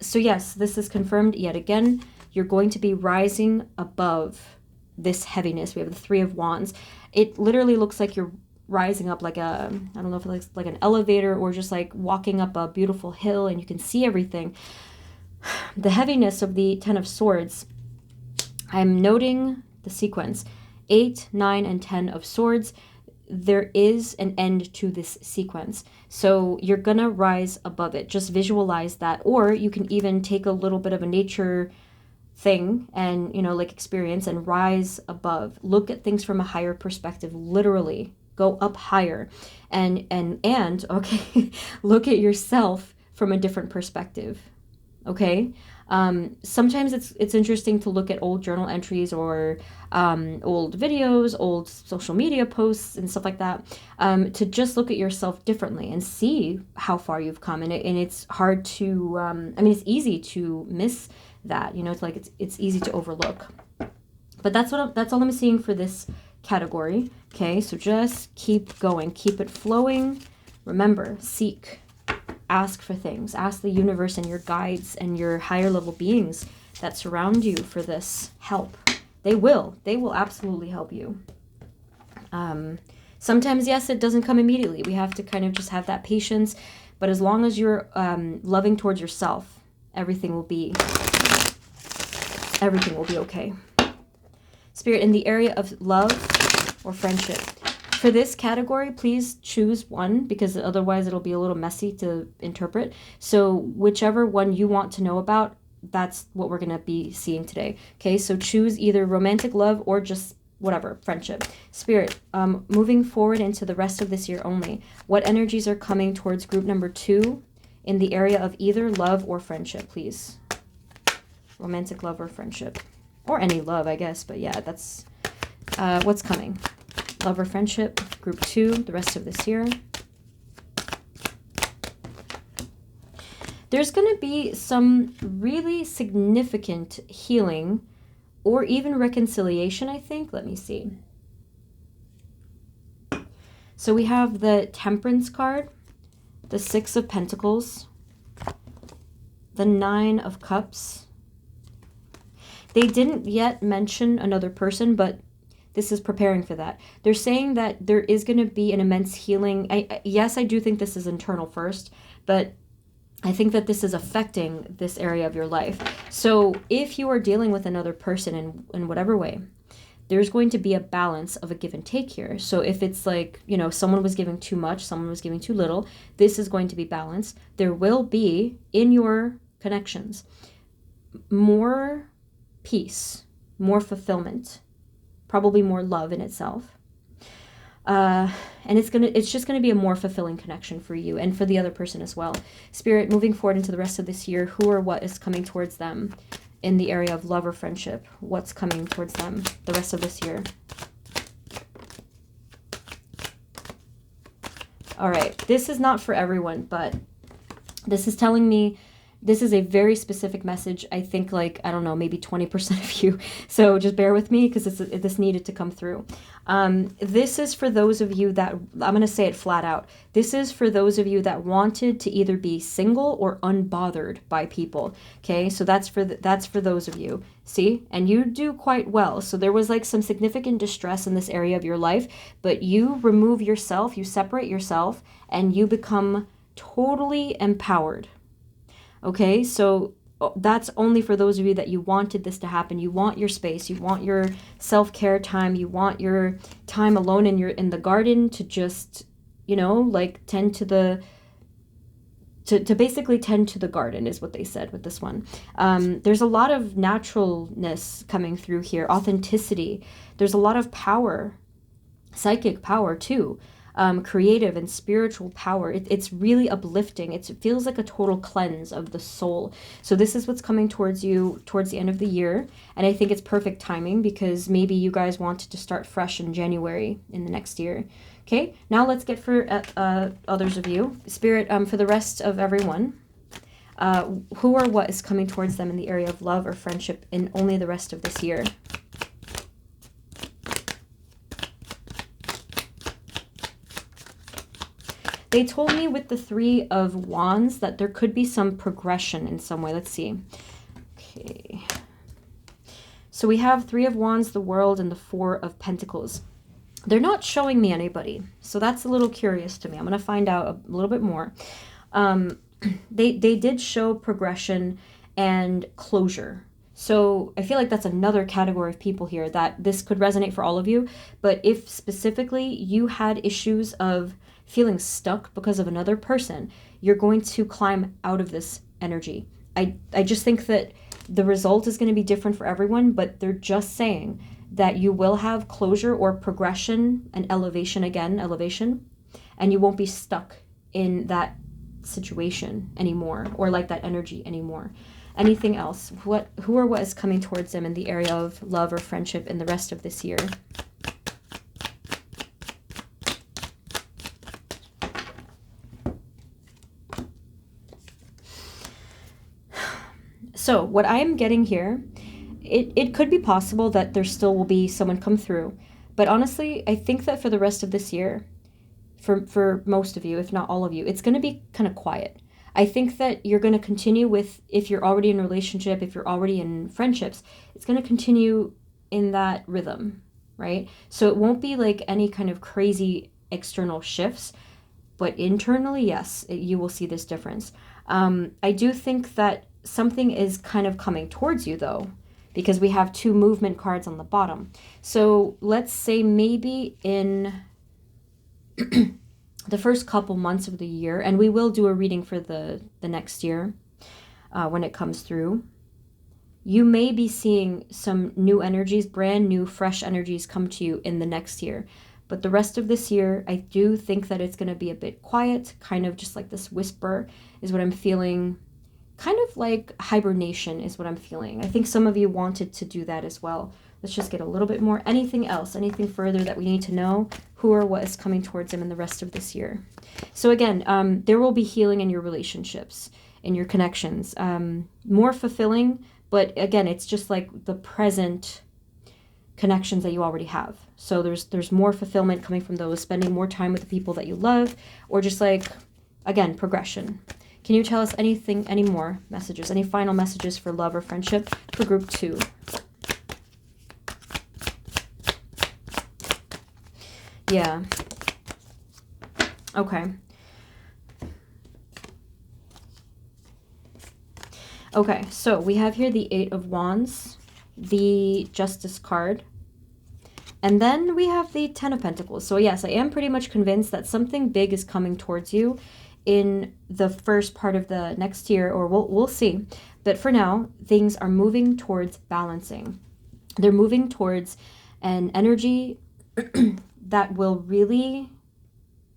So yes, this is confirmed yet again. You're going to be rising above this heaviness. We have the Three of Wands. It literally looks like you're rising up like I don't know if it's like an elevator or just like walking up a beautiful hill and you can see everything. The heaviness of the Ten of Swords, I'm noting the sequence. 8, 9, and 10 of Swords. There is an end to this sequence. So you're gonna rise above it. Just visualize that. Or you can even take a little bit of a nature thing and, you know, like experience and rise above. Look at things from a higher perspective, literally. Go up higher. And okay, look at yourself from a different perspective. Okay? Sometimes it's interesting to look at old journal entries or old videos, old social media posts and stuff like that, to just look at yourself differently and see how far you've come. And it's hard to, I mean, it's easy to miss that, you know, it's like it's easy to overlook. But that's all I'm seeing for this category. Okay, so just keep going, keep it flowing. Remember, seek. Ask for things. Ask the universe and your guides and your higher level beings that surround you for this help. They will absolutely help you. Sometimes, yes, it doesn't come immediately. We have to kind of just have that patience. But as long as you're loving towards yourself, everything will be okay. Spirit, in the area of love or friendship, for this category, please choose one, because otherwise it'll be a little messy to interpret. So whichever one you want to know about, that's what we're going to be seeing today. Okay, so choose either romantic love or just whatever, friendship. Spirit, moving forward into the rest of this year only, what energies are coming towards group number 2 in the area of either love or friendship, please? Romantic love or friendship. Or any love, I guess, but yeah, that's what's coming. Love or friendship, group 2, the rest of this year. There's going to be some really significant healing or even reconciliation, I think. Let me see. So we have the Temperance card, the 6 of Pentacles, the 9 of Cups. They didn't yet mention another person, but this is preparing for that. They're saying that there is going to be an immense healing. Yes, I do think this is internal first, but I think that this is affecting this area of your life. So if you are dealing with another person in whatever way, there's going to be a balance of a give and take here. So if it's like, you know, someone was giving too much, someone was giving too little, this is going to be balanced. There will be, in your connections, more peace, more fulfillment, probably more love in itself. And it's just gonna be a more fulfilling connection for you and for the other person as well. Spirit, moving forward into the rest of this year, who or what is coming towards them in the area of love or friendship? What's coming towards them the rest of this year? All right, this is not for everyone, but this is telling me this is a very specific message. I think like, I don't know, maybe 20% of you. So just bear with me because this needed to come through. This is for those of you that, I'm going to say it flat out. This is for those of you that wanted to either be single or unbothered by people. Okay, so that's for those of you. See, and you do quite well. So there was like some significant distress in this area of your life, but you remove yourself, you separate yourself, and you become totally empowered. Okay, so that's only for those of you that you wanted this to happen. You want your space, you want your self-care time, you want your time alone in the garden to just, you know, like tend to the to basically tend to the garden is what they said with this one. There's a lot of naturalness coming through here, authenticity. There's a lot of power, psychic power too. Creative and spiritual power. It's really uplifting. It feels like a total cleanse of the soul. So this is what's coming towards you towards the end of the year. And I think it's perfect timing because maybe you guys wanted to start fresh in January in the next year. Okay, now let's get for others of you. Spirit, for the rest of everyone, who or what is coming towards them in the area of love or friendship in only the rest of this year? They told me with the Three of Wands that there could be some progression in some way. Let's see. Okay. So we have Three of Wands, the World, and the Four of Pentacles. They're not showing me anybody. So that's a little curious to me. I'm going to find out a little bit more. They did show progression and closure. So I feel like that's another category of people here that this could resonate for all of you. But if specifically you had issues of feeling stuck because of another person, you're going to climb out of this energy. I just think that the result is going to be different for everyone, but they're just saying that you will have closure or progression and elevation, and you won't be stuck in that situation anymore or like that energy anymore. Anything else? Who or what is coming towards them in the area of love or friendship in the rest of this year? So what I am getting here, it could be possible that there still will be someone come through. But honestly, I think that for the rest of this year, for most of you, if not all of you, it's going to be kind of quiet. I think that you're going to continue with, if you're already in a relationship, if you're already in friendships, it's going to continue in that rhythm, right? So it won't be like any kind of crazy external shifts, but internally, yes, you will see this difference. I do think that something is kind of coming towards you though, because we have two movement cards on the bottom. So let's say maybe in the first couple months of the year, and we will do a reading for the next year when it comes through, you may be seeing some new energies, brand new, fresh energies come to you in the next year. But the rest of this year, I do think that it's going to be a bit quiet, kind of just like this whisper is what I'm feeling. Kind of like hibernation is what I'm feeling. I think some of you wanted to do that as well. Let's just get a little bit more. Anything else? Anything further that we need to know? Who or what is coming towards them in the rest of this year? So again, there will be healing in your relationships, in your connections. More fulfilling, but again, it's just like the present connections that you already have. So there's more fulfillment coming from those, spending more time with the people that you love, or just like, again, progression. Can you tell us anything, any more messages, any final messages for love or friendship for group 2? Yeah. Okay. Okay, so we have here the Eight of Wands, the Justice card, and then we have the Ten of Pentacles. So yes, I am pretty much convinced that something big is coming towards you in the first part of the next year, or we'll see. But for now, things are moving towards balancing. They're moving towards and energy that will really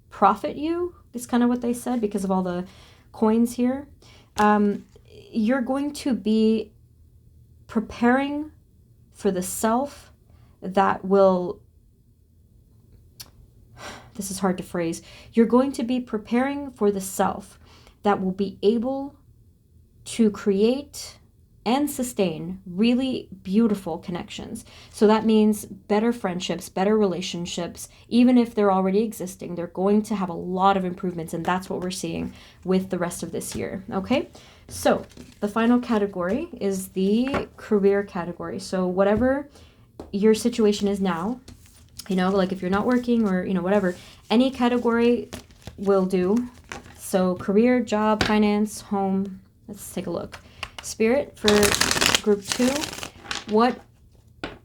profit you, is kind of what they said because of all the coins here. You're going to be preparing for the self that will, this is hard to phrase, you're going to be preparing for the self that will be able to create and sustain really beautiful connections. So that means better friendships, better relationships. Even if they're already existing, they're going to have a lot of improvements, and that's what we're seeing with the rest of this year. Okay, so the final category is the career category. So whatever your situation is now, you know, like if you're not working or, you know, whatever, any category will do. So career, job, finance, home. Let's take a look. Spirit, for group 2, what,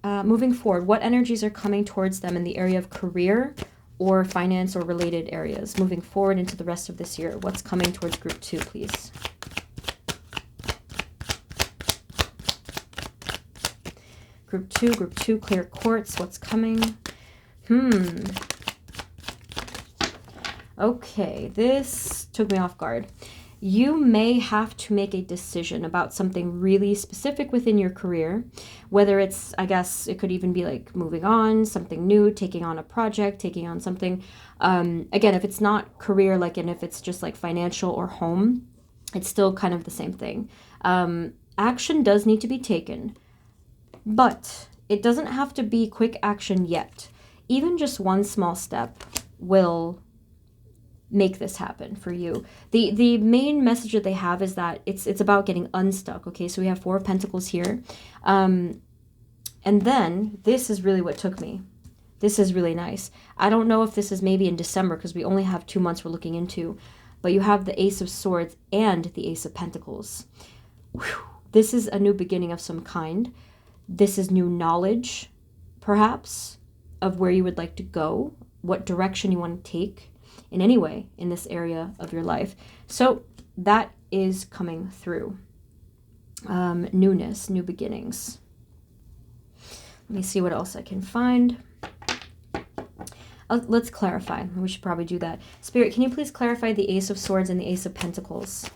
moving forward, what energies are coming towards them in the area of career or finance or related areas? Moving forward into the rest of this year, what's coming towards group 2, please? Group 2, clear quartz, what's coming? Okay, this took me off guard. You may have to make a decision about something really specific within your career, whether it's, I guess it could even be like moving on, something new, taking on a project, taking on something. Again, if it's not career, like, and if it's just like financial or home, it's still kind of the same thing. Action does need to be taken, but it doesn't have to be quick action yet. Even just one small step will make this happen for you. The main message that they have is that it's about getting unstuck. Okay, so we have 4 of Pentacles here. And then this is really what took me. This is really nice. I don't know if this is maybe in December because we only have 2 months we're looking into, but you have the Ace of Swords and the Ace of Pentacles. Whew. This is a new beginning of some kind. This is new knowledge, perhaps, of where you would like to go, what direction you want to take in any way in this area of your life. So that is coming through. Newness, new beginnings. Let me see what else I can find. Let's clarify. We should probably do that. Spirit, can you please clarify the Ace of Swords and the Ace of Pentacles?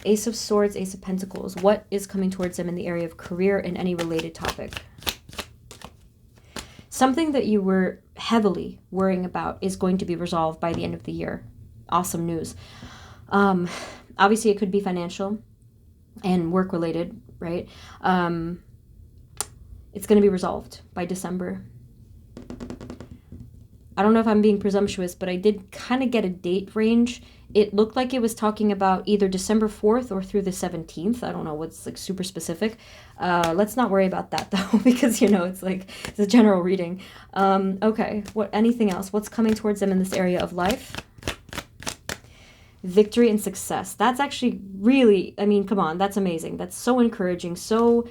Ace of Swords, Ace of Pentacles. What is coming towards them in the area of career and any related topic? Something that you were heavily worrying about is going to be resolved by the end of the year. Awesome news. Obviously, it could be financial and work-related, right? It's going to be resolved by December. I don't know if I'm being presumptuous, but I did kind of get a date range. It looked like it was talking about either December 4th or through the 17th. I don't know what's like super specific. Let's not worry about that though, because, you know, it's like, it's a general reading. Okay, anything else? What's coming towards them in this area of life? Victory and success. That's actually really, I mean, come on, that's amazing. That's so encouraging, so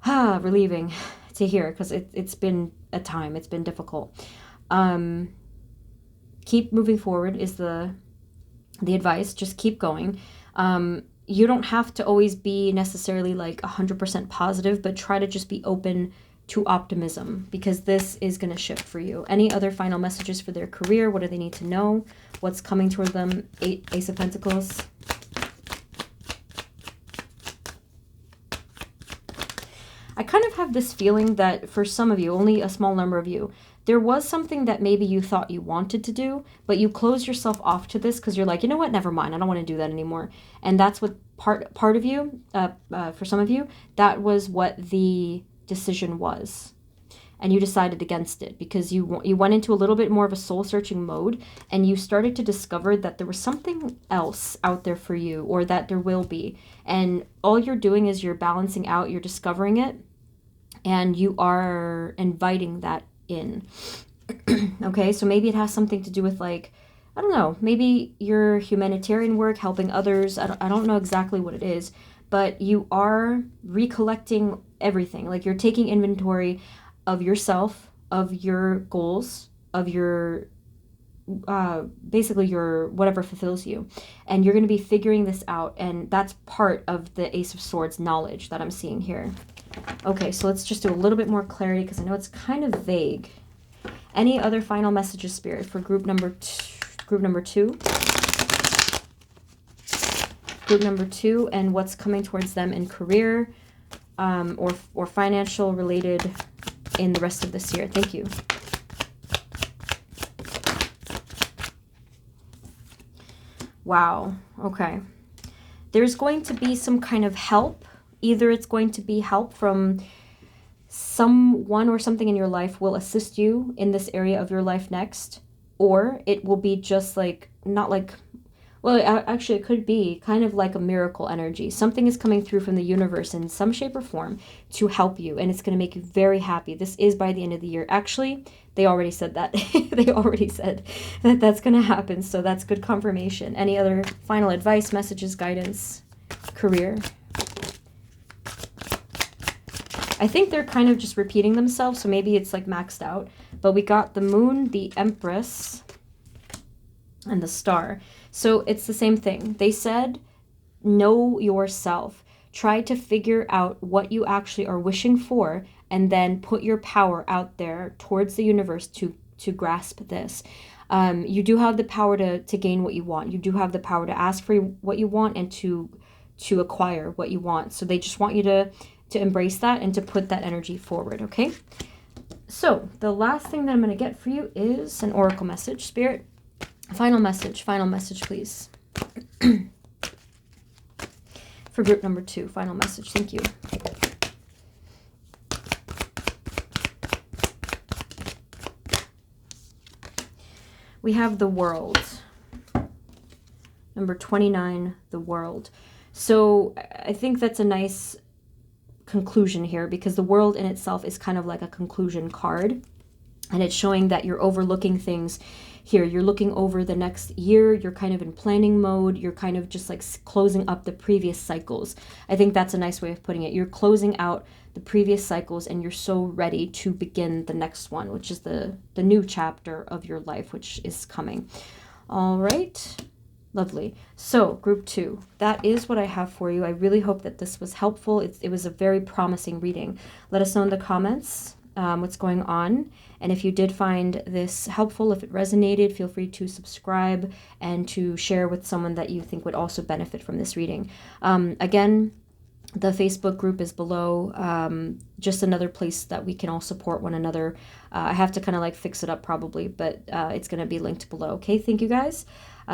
relieving to hear, because it's been a time. It's been difficult. Keep moving forward is the advice. Just keep going. You don't have to always be necessarily like 100% positive, but try to just be open to optimism, because this is going to shift for you. Any other final messages for their career? What do they need to know? What's coming toward them? Ace of Pentacles. I kind of have this feeling that for some of you, only a small number of you, there was something that maybe you thought you wanted to do, but you closed yourself off to this because you're like, you know what, never mind, I don't want to do that anymore. And that's what part of you, for some of you, that was what the decision was. And you decided against it because you went into a little bit more of a soul-searching mode, and you started to discover that there was something else out there for you, or that there will be. And all you're doing is you're balancing out, you're discovering it, and you are inviting that in. Okay, so maybe it has something to do with, like, I don't know, maybe your humanitarian work, helping others. I don't know exactly what it is, but you are recollecting everything. Like, you're taking inventory of yourself, of your goals, of your basically your whatever fulfills you, and you're going to be figuring this out. And that's part of the Ace of Swords knowledge that I'm seeing here. Okay, so let's just do a little bit more clarity because I know it's kind of vague. Any other final messages, Spirit, for group number two? Group number two, and what's coming towards them in career or financial related in the rest of this year. Thank you. Wow. Okay. There's going to be some kind of help. Either it's going to be help from someone or something in your life will assist you in this area of your life next, or it will be just like, not like, well, actually it could be kind of like a miracle energy. Something is coming through from the universe in some shape or form to help you, and it's going to make you very happy. This is by the end of the year. Actually, they already said that. They already said that that's going to happen, so that's good confirmation. Any other final advice, messages, guidance, career? I think they're kind of just repeating themselves, so maybe it's like maxed out. But we got the moon, the empress, and the star. So it's the same thing. They said, know yourself. Try to figure out what you actually are wishing for, and then put your power out there towards the universe to grasp this. You do have the power to gain what you want. You do have the power to ask for what you want and to acquire what you want. So they just want you to embrace that and to put that energy forward, okay? So the last thing that I'm going to get for you is an oracle message. Spirit, final message, please. For group number two, final message. Thank you. We have the world. Number 29, the world. So I think that's a nice conclusion here, because the world in itself is kind of like a conclusion card, and it's showing that you're overlooking things here. You're looking over the next year. You're kind of in planning mode. You're kind of just like closing up the previous cycles. I think that's a nice way of putting it. You're closing out the previous cycles, and you're so ready to begin the next one, which is the new chapter of your life, which is coming. All right. Lovely. So group two, that is what I have for you. I really hope that this was helpful. It was a very promising reading. Let us know in the comments what's going on. And if you did find this helpful, if it resonated, feel free to subscribe and to share with someone that you think would also benefit from this reading. Again, the Facebook group is below, just another place that we can all support one another. I have to kind of like fix it up probably, but it's going to be linked below. Okay, thank you guys.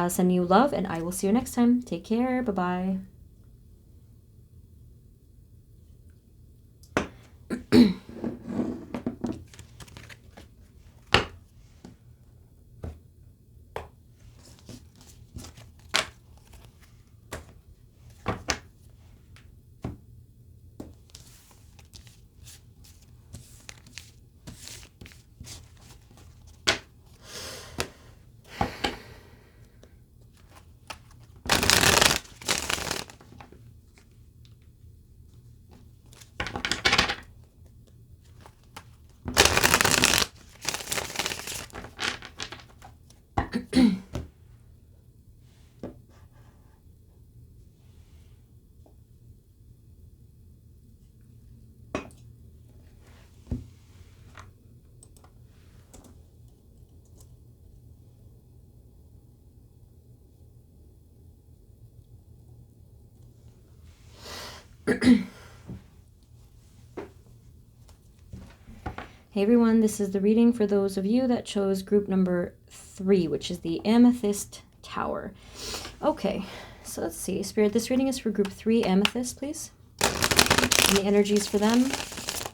Sending you love, and I will see you next time. Take care. Bye-bye. Hey everyone, this is the reading for those of you that chose group number 3, which is the Amethyst Tower. Okay, so let's see. Spirit, this reading is for group 3, Amethyst, please. And the energies for them,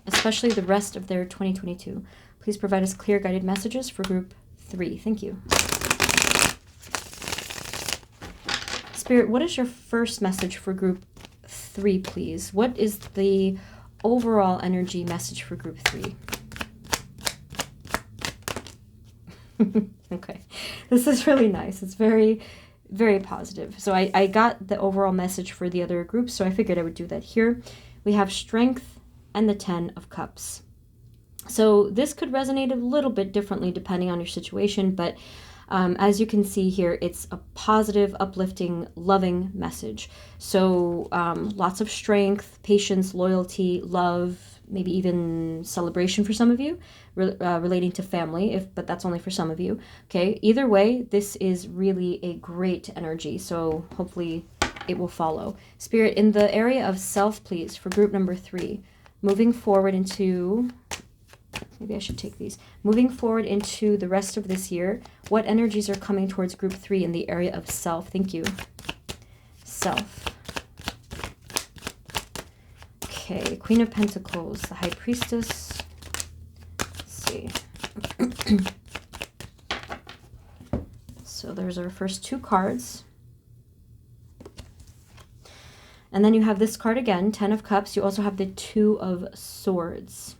especially the rest of their 2022. Please provide us clear guided messages for group 3. Thank you. Spirit, what is your first message for group 3, please? What is the overall energy message for group 3? Okay, this is really nice. It's very, very positive. So I got the overall message for the other groups, so I figured I would do that here. We have Strength and the 10 of Cups. So this could resonate a little bit differently depending on your situation, but As you can see here, it's a positive, uplifting, loving message. So lots of strength, patience, loyalty, love, maybe even celebration for some of you, relating to family, but that's only for some of you. Okay, either way, this is really a great energy. So hopefully it will follow. Spirit, in the area of self, please, for group number 3, moving forward into, maybe I should take these, moving forward into the rest of this year, what energies are coming towards group 3 in the area of self? Thank you. Self. Okay, Queen of Pentacles, the High Priestess. Let's see. So there's our first 2 cards. And then you have this card again, 10 of Cups. You also have the 2 of Swords.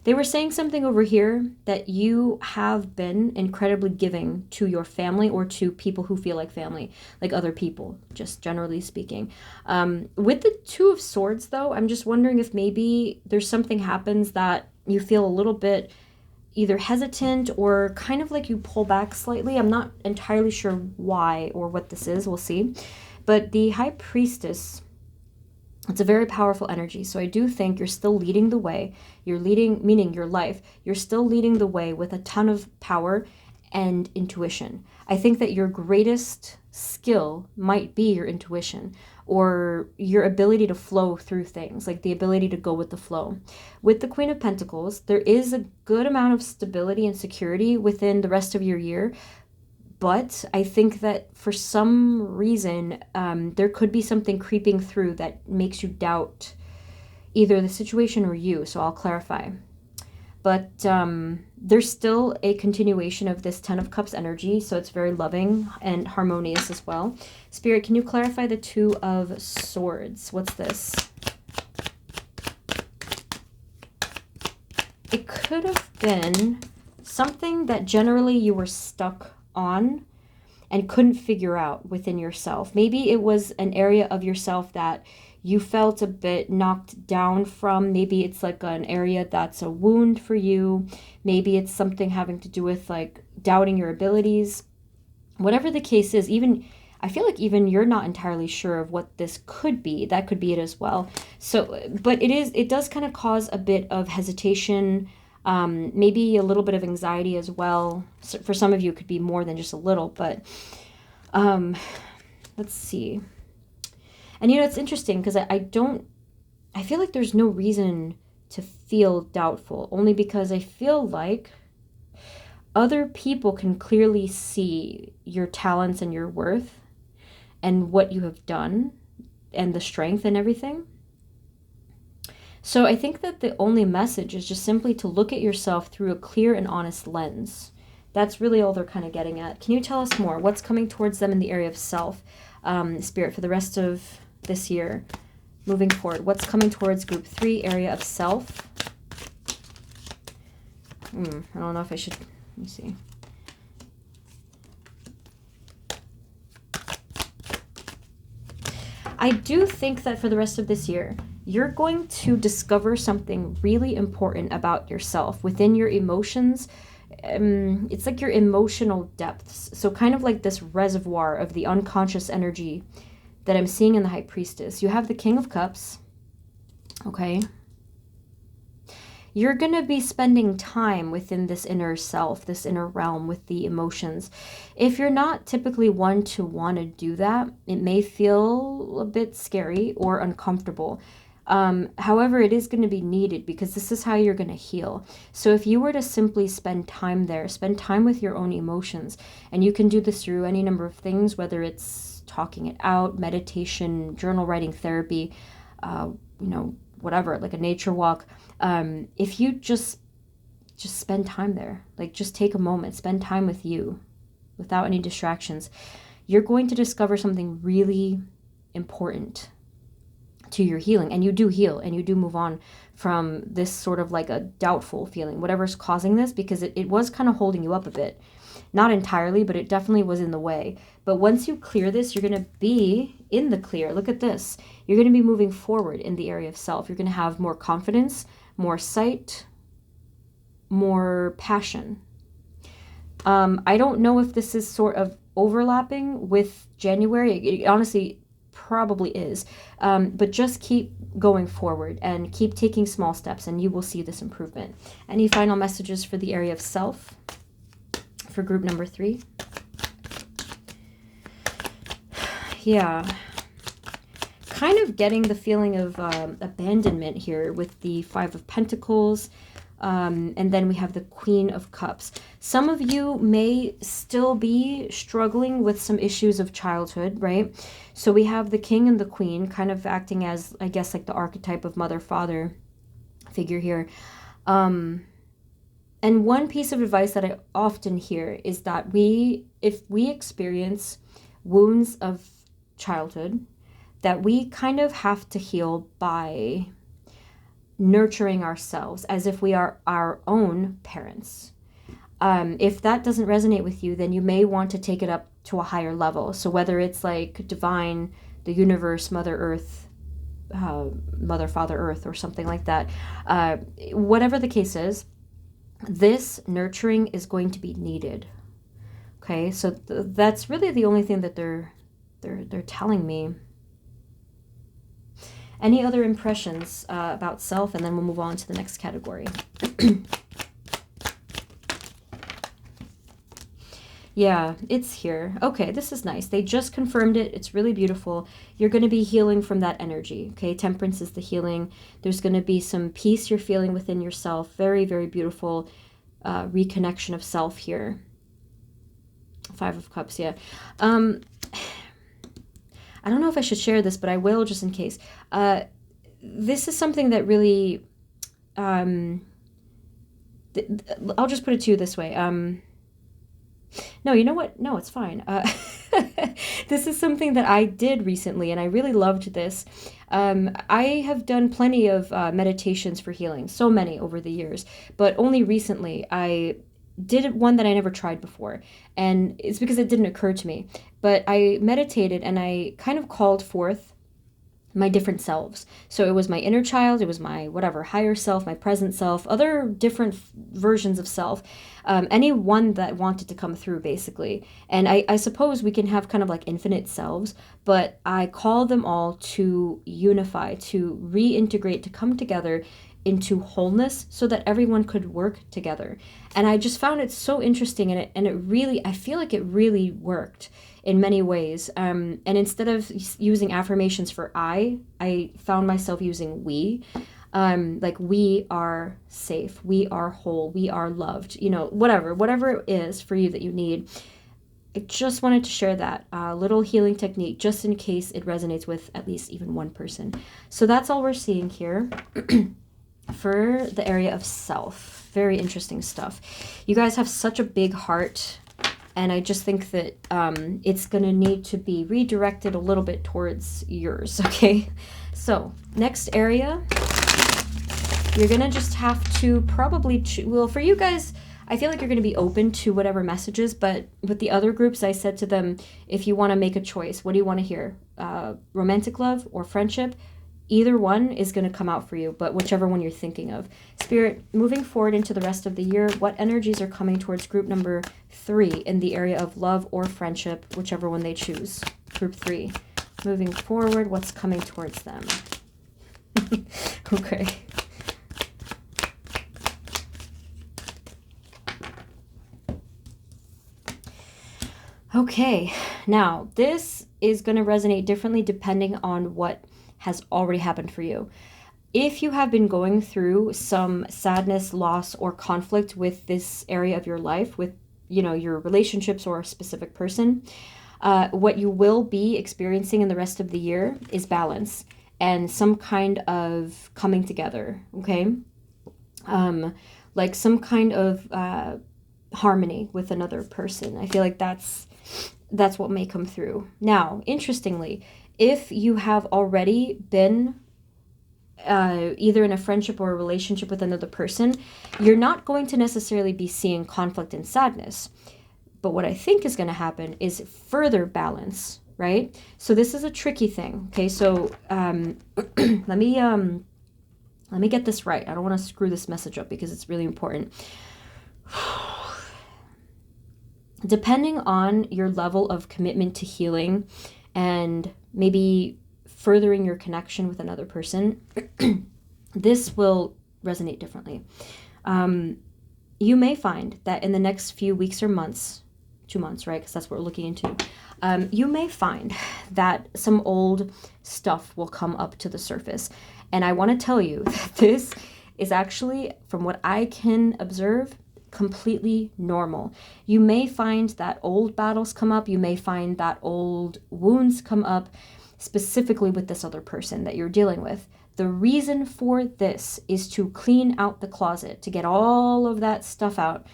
They were saying something over here that you have been incredibly giving to your family or to people who feel like family, like other people, just generally speaking. With the 2 of Swords, though, I'm just wondering if maybe there's something happens that you feel a little bit either hesitant or kind of like you pull back slightly. I'm not entirely sure why or what this is. We'll see. But the High Priestess, it's a very powerful energy. So I do think you're still leading the way. You're leading, meaning your life. You're still leading the way with a ton of power and intuition. I think that your greatest skill might be your intuition or your ability to flow through things, like the ability to go with the flow. With the Queen of Pentacles, there is a good amount of stability and security within the rest of your year. But I think that for some reason, there could be something creeping through that makes you doubt either the situation or you. So I'll clarify. But there's still a continuation of this 10 of Cups energy. So it's very loving and harmonious as well. Spirit, can you clarify the 2 of Swords? What's this? It could have been something that generally you were stuck on and couldn't figure out within yourself. Maybe it was an area of yourself that you felt a bit knocked down from. Maybe it's like an area that's a wound for you. Maybe it's something having to do with like doubting your abilities. Whatever the case is, even I feel like even you're not entirely sure of what this could be. That could be it as well. So, but it does kind of cause a bit of hesitation, maybe a little bit of anxiety as well. So for some of you, it could be more than just a little, but let's see. And it's interesting because I feel like there's no reason to feel doubtful, only because I feel like other people can clearly see your talents and your worth and what you have done and the strength and everything. So I think that the only message is just simply to look at yourself through a clear and honest lens. That's really all they're kind of getting at. Can you tell us more? What's coming towards them in the area of self, Spirit, for the rest of this year, moving forward? What's coming towards group 3, area of self? I don't know if I should, let me see. I do think that for the rest of this year, you're going to discover something really important about yourself within your emotions. It's like your emotional depths. So kind of like this reservoir of the unconscious energy that I'm seeing in the High Priestess. You have the King of Cups. Okay. You're going to be spending time within this inner self, this inner realm with the emotions. If you're not typically one to want to do that, it may feel a bit scary or uncomfortable. However, it is going to be needed because this is how you're going to heal. So if you were to simply spend time there, spend time with your own emotions, and you can do this through any number of things, whether it's talking it out, meditation, journal writing, therapy, whatever, like a nature walk. If you just spend time there, like just take a moment, spend time with you without any distractions, you're going to discover something really important to your healing. And you do heal and you do move on from this sort of like a doubtful feeling, whatever's causing this, because it was kind of holding you up a bit. Not entirely, but it definitely was in the way. But once you clear this, you're going to be in the clear. Look at this. You're going to be moving forward in the area of self. You're going to have more confidence, more sight, more passion. I don't know if this is sort of overlapping with January. It honestly probably is. But just keep going forward and keep taking small steps and you will see this improvement. Any final messages for the area of self for group number 3? Yeah. Kind of getting the feeling of abandonment here with the 5 of Pentacles. And then we have the Queen of Cups. Some of you may still be struggling with some issues of childhood, right? So we have the King and the Queen kind of acting as, I guess, like the archetype of mother-father figure here. And one piece of advice that I often hear is that if we experience wounds of childhood, that we kind of have to heal by nurturing ourselves as if we are our own parents. If that doesn't resonate with you, then you may want to take it up to a higher level. So whether it's like divine, the universe, Mother Earth, Mother, Father Earth, or something like that, whatever the case is, this nurturing is going to be needed. Okay, so that's really the only thing that they're telling me. Any other impressions about self, and then we'll move on to the next category. Yeah, it's here. Okay, this is nice. They just confirmed it. It's really beautiful. You're going to be healing from that energy. Okay, Temperance is the healing. There's going to be some peace you're feeling within yourself. Very, very beautiful reconnection of self here. 5 of Cups, yeah. I don't know if I should share this, but I will just in case. This is something that really, I'll just put it to you this way. No, you know what? No, it's fine. This is something that I did recently, and I really loved this. I have done plenty of meditations for healing, so many over the years, but only recently I did one that I never tried before, and it's because it didn't occur to me. But I meditated and I kind of called forth my different selves. So it was my inner child, it was my whatever, higher self, my present self, other different versions of self, any one that wanted to come through basically. And I suppose we can have kind of like infinite selves, but I call them all to unify, to reintegrate, to come together into wholeness so that everyone could work together. And I just found it so interesting, and it really, I feel like it really worked in many ways. And instead of using affirmations for I found myself using we. Like we are safe, we are whole, we are loved, you know, whatever it is for you that you need. I just wanted to share that little healing technique just in case it resonates with at least even one person. So that's all we're seeing here. For the area of self. Very interesting stuff. You guys have such a big heart, and I just think that it's going to need to be redirected a little bit towards yours, okay? So, next area, you're going to just have to probably, well, for you guys, I feel like you're going to be open to whatever messages, but with the other groups, I said to them, if you want to make a choice, what do you want to hear? Romantic love or friendship? Either one is going to come out for you, but whichever one you're thinking of. Spirit, moving forward into the rest of the year, what energies are coming towards group number 3 in the area of love or friendship, whichever one they choose? Group 3. Moving forward, what's coming towards them? Okay. Okay, now this is going to resonate differently depending on what has already happened for you. If you have been going through some sadness, loss, or conflict with this area of your life, with, you know, your relationships or a specific person, what you will be experiencing in the rest of the year is balance and some kind of coming together, okay? Like some kind of harmony with another person. I feel like that's what may come through. Now, interestingly, if you have already been either in a friendship or a relationship with another person, you're not going to necessarily be seeing conflict and sadness. But what I think is going to happen is further balance, right? So this is a tricky thing. Okay, so let me get this right. I don't want to screw this message up because it's really important. depending on your level of commitment to healing and maybe furthering your connection with another person, this will resonate differently. You may find that in the next few weeks or months, 2 months, right? Because that's what we're looking into. You may find that some old stuff will come up to the surface. And I want to tell you that this is actually, from what I can observe, completely normal. You may find that old battles come up. You may find that old wounds come up, specifically with this other person that you're dealing with. The reason for this is to clean out the closet, to get all of that stuff out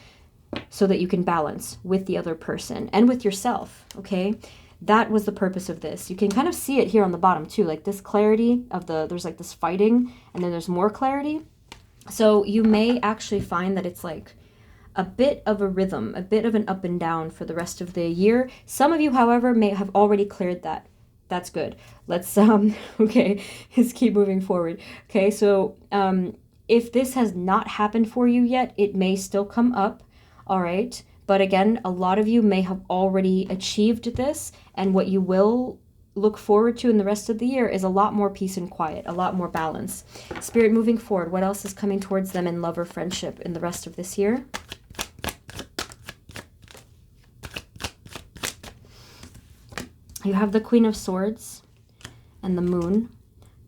so that you can balance with the other person and with yourself, okay? That was the purpose of this. You can kind of see it here on the bottom too, like this clarity of there's like this fighting and then there's more clarity. So you may actually find that it's like a bit of a rhythm, a bit of an up and down for the rest of the year. Some of you, however, may have already cleared that. That's good. Let's, okay, let's keep moving forward. Okay, so if this has not happened for you yet, it may still come up, all right? But again, a lot of you may have already achieved this, and what you will look forward to in the rest of the year is a lot more peace and quiet, a lot more balance. Spirit, moving forward, what else is coming towards them in love or friendship in the rest of this year? You have the Queen of Swords and the Moon.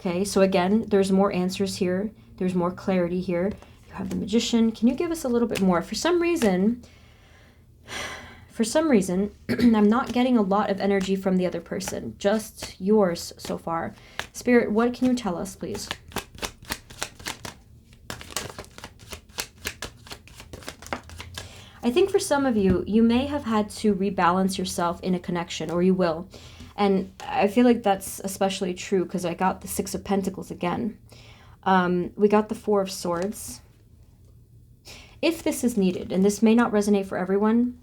Okay, so again, there's more answers here. There's more clarity here. You have the Magician. Can you give us a little bit more? For some reason, I'm not getting a lot of energy from the other person. Just yours so far. Spirit, what can you tell us, please? I think for some of you, you may have had to rebalance yourself in a connection, or you will. And I feel like that's especially true because I got the Six of Pentacles again. We got the Four of Swords. If this is needed, and this may not resonate for everyone,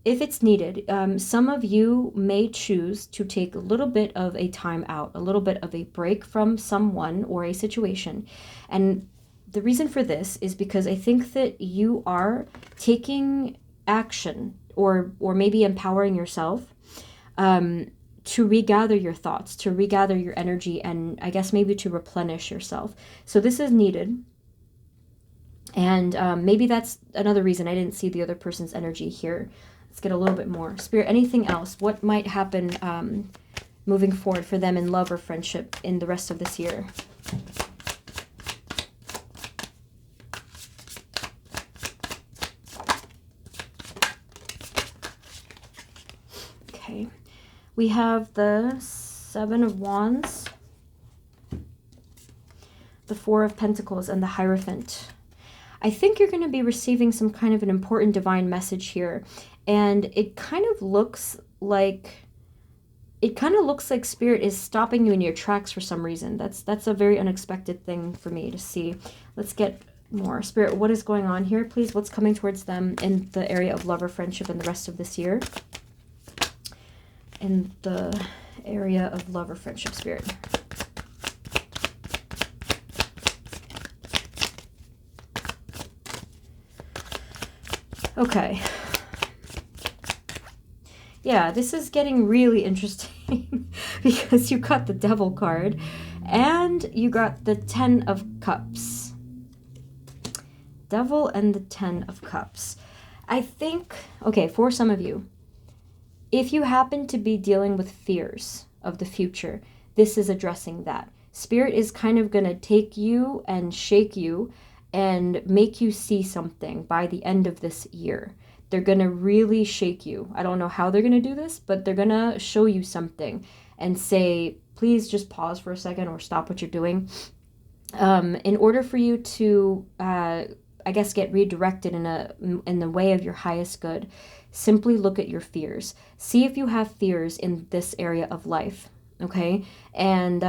if it's needed, some of you may choose to take a little bit of a time out, a little bit of a break from someone or a situation. And the reason for this is because I think that you are taking action or maybe empowering yourself to regather your thoughts, to regather your energy, and I guess maybe to replenish yourself. So this is needed. And maybe that's another reason I didn't see the other person's energy here. Let's get a little bit more. Spirit, anything else? What might happen moving forward for them in love or friendship in the rest of this year? Okay. We have the Seven of Wands, the Four of Pentacles, and the Hierophant. I think you're going to be receiving some kind of an important divine message here. And it kind of looks like Spirit is stopping you in your tracks for some reason. That's a very unexpected thing for me to see. Let's get more. Spirit, what is going on here, please? What's coming towards them in the area of love or friendship in the rest of this year? In the area of love or friendship, Spirit. Okay. Yeah, this is getting really interesting because you got the Devil card and you got the Ten of Cups. Devil and the Ten of Cups. I think, okay, for some of you, if you happen to be dealing with fears of the future, this is addressing that. Spirit is kind of going to take you and shake you and make you see something by the end of this year. They're going to really shake you. I don't know how they're going to do this, but they're going to show you something and say, please just pause for a second or stop what you're doing. In order for you to, I guess, get redirected in the way of your highest good, simply look at your fears. See if you have fears in this area of life. Okay. And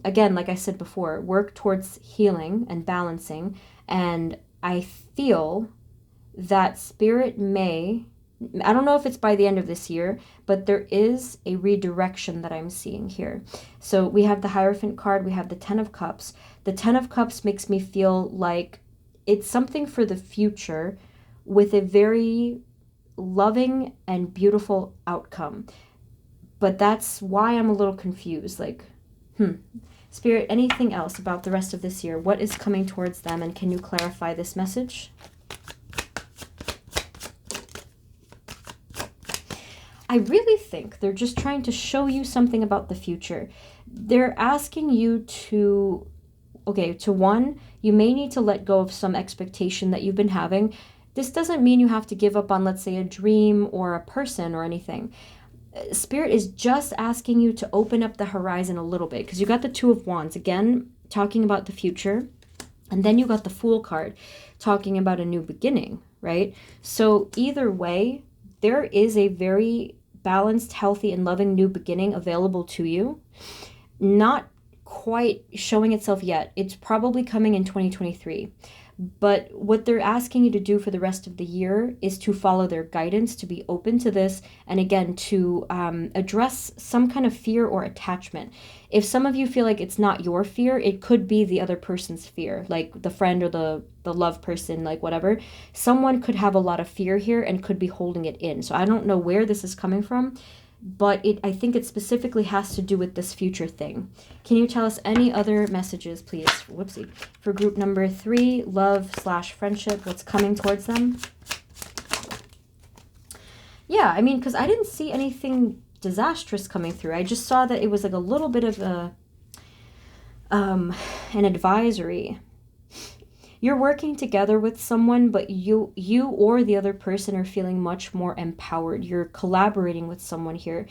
again, like I said before, work towards healing and balancing. And I feel that Spirit may, I don't know if it's by the end of this year, but there is a redirection that I'm seeing here. So we have the Hierophant card, we have the Ten of Cups. The Ten of Cups makes me feel like it's something for the future with a very loving and beautiful outcome. But that's why I'm a little confused. Like, Spirit, anything else about the rest of this year? What is coming towards them? And can you clarify this message? I really think they're just trying to show you something about the future. They're asking you to, one, you may need to let go of some expectation that you've been having. This doesn't mean you have to give up on, let's say, a dream or a person or anything. Spirit is just asking you to open up the horizon a little bit, because you got the Two of Wands, again, talking about the future. And then you got the Fool card, talking about a new beginning, right? So either way, there is a very balanced, healthy, and loving new beginning available to you. Not quite showing itself yet. It's probably coming in 2023. But what they're asking you to do for the rest of the year is to follow their guidance, to be open to this, and again, to address some kind of fear or attachment. If some of you feel like it's not your fear, it could be the other person's fear, like the friend or the love person, like whatever. Someone could have a lot of fear here and could be holding it in. So I don't know where this is coming from, but I think it specifically has to do with this future thing. Can you tell us any other messages, please? Whoopsie. For group number 3, love/friendship, what's coming towards them? Yeah, I mean, because I didn't see anything disastrous coming through. I just saw that it was like a little bit of an advisory. You're working together with someone, but you or the other person are feeling much more empowered. You're collaborating with someone here.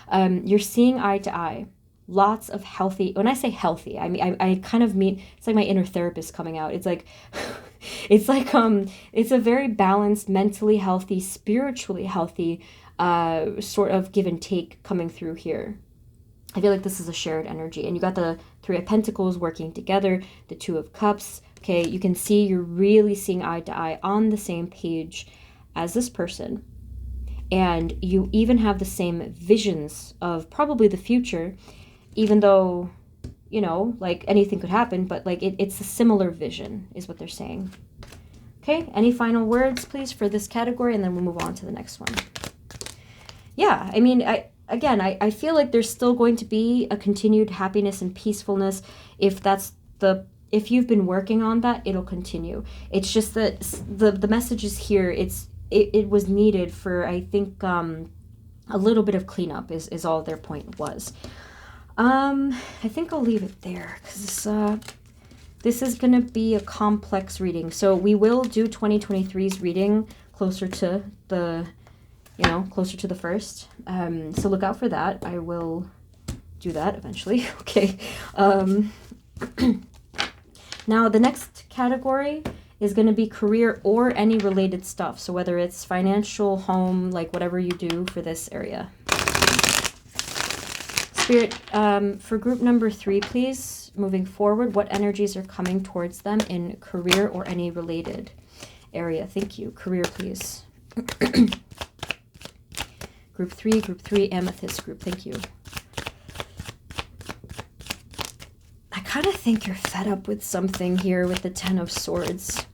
You're seeing eye to eye. Lots of healthy, when I say healthy, I mean, I kind of mean, it's like my inner therapist coming out. It's like, it's a very balanced, mentally healthy, spiritually healthy, sort of give and take coming through here. I feel like this is a shared energy. And you got the Three of Pentacles working together, the Two of Cups. Okay, you can see you're really seeing eye to eye on the same page as this person. And you even have the same visions of probably the future, even though, you know, like anything could happen, but like it's a similar vision is what they're saying. Okay, any final words, please, for this category, and then we'll move on to the next one. Yeah, I mean, I feel like there's still going to be a continued happiness and peacefulness. If you've been working on that, it'll continue. It's just that the message is here. It was needed for, I think, a little bit of cleanup is all their point was. I think I'll leave it there, because this is going to be a complex reading. So we will do 2023's reading closer to the first. So look out for that. I will do that eventually. Okay. Now, the next category is going to be career or any related stuff. So whether it's financial, home, like whatever you do for this area. Spirit, for group number 3, please, moving forward, what energies are coming towards them in career or any related area? Thank you. Career, please. Group 3, amethyst group. Thank you. I kind of think you're fed up with something here with the Ten of Swords.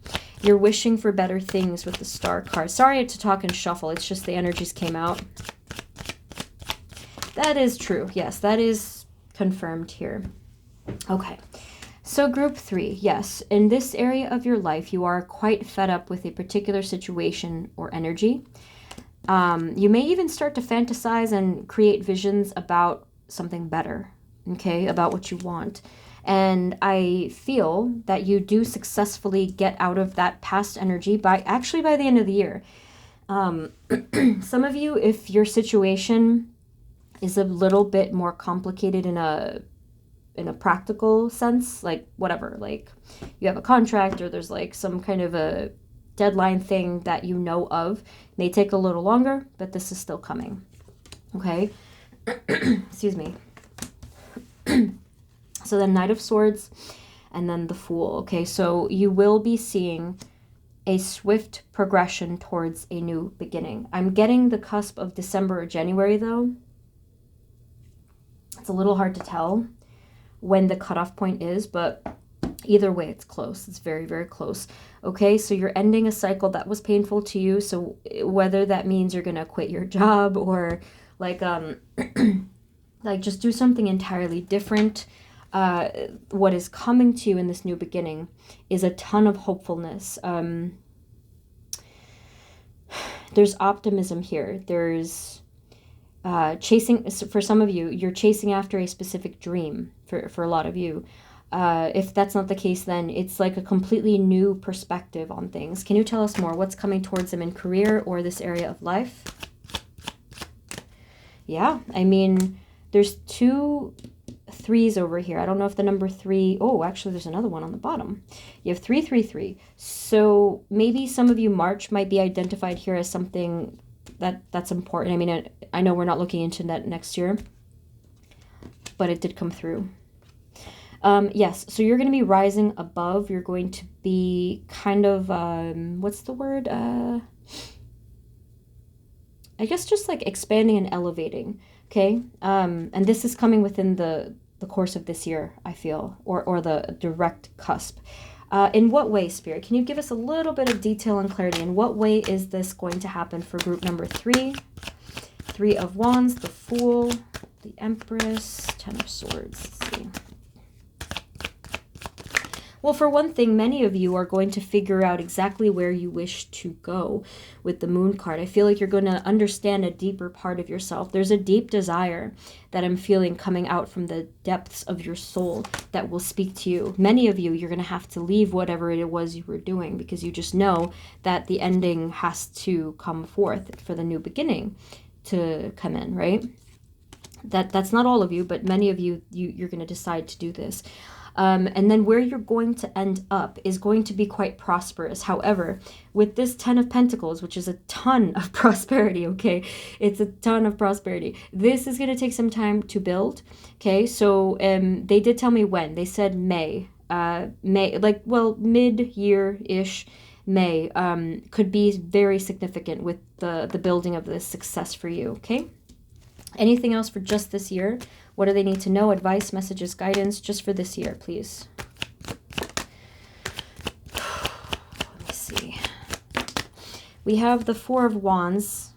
You're wishing for better things with the Star card. Sorry to talk and shuffle. It's just the energies came out. That is true. Yes, that is confirmed here. Okay. So group 3, yes. In this area of your life, you are quite fed up with a particular situation or energy. You may even start to fantasize and create visions about something better, okay, about what you want. And I feel that you do successfully get out of that past energy by the end of the year. Some of you, if your situation is a little bit more complicated in a practical sense, like whatever, like you have a contract or there's like some kind of a deadline thing that you know of, may take a little longer, but this is still coming. Okay. Excuse me. So the Knight of Swords and then the Fool. Okay, so you will be seeing a swift progression towards a new beginning. I'm getting the cusp of December or January though. It's a little hard to tell when the cutoff point is, but Either way, it's close. It's very, very close. Okay, so you're ending a cycle that was painful to you. So whether that means you're gonna quit your job or like like just do something entirely different, what is coming to you in this new beginning is a ton of hopefulness. There's optimism here. There's chasing, for some of you, you're chasing after a specific dream for a lot of you. If that's not the case, then it's like a completely new perspective on things. Can you tell us more? What's coming towards them in career or this area of life? Yeah, I mean, there's 2 3s over here. I don't know if the number 3... Oh, actually, there's another one on the bottom. You have 333. So maybe some of you, March might be identified here as something that's important. I mean, I know we're not looking into that next year, but it did come through. Yes, so you're going to be rising above. You're going to be kind of, what's the word? I guess just like expanding and elevating, okay? And this is coming within the course of this year, I feel, or the direct cusp. In what way, Spirit? Can you give us a little bit of detail and clarity? In what way is this going to happen for group number 3? 3 of Wands, the Fool, the Empress, 10 of Swords. Let's see. Well, for one thing, many of you are going to figure out exactly where you wish to go with the Moon card. I feel like you're going to understand a deeper part of yourself. There's a deep desire that I'm feeling coming out from the depths of your soul that will speak to you. Many of you, you're going to have to leave whatever it was you were doing because you just know that the ending has to come forth for the new beginning to come in, right? That's not all of you, but many of you, you're going to decide to do this. And then where you're going to end up is going to be quite prosperous. However, with this 10 of Pentacles, which is a ton of prosperity, okay? It's a ton of prosperity. This is going to take some time to build, okay? So they did tell me when. They said May, like, well, mid-year-ish May could be very significant with the building of this success for you, okay? Anything else for just this year? What do they need to know? Advice, messages, guidance, just for this year, please. Let me see. We have the 4 of Wands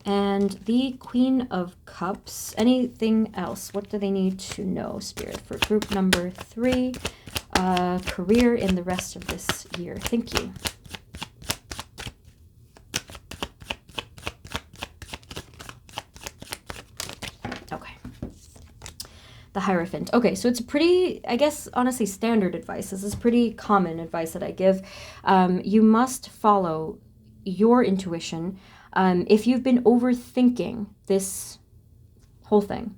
and the Queen of Cups. Anything else? What do they need to know, Spirit, for group number 3? Career in the rest of this year. Thank you. The Hierophant. Okay, so it's pretty, I guess, honestly, standard advice. This is pretty common advice that I give. You must follow your intuition. If you've been overthinking this whole thing,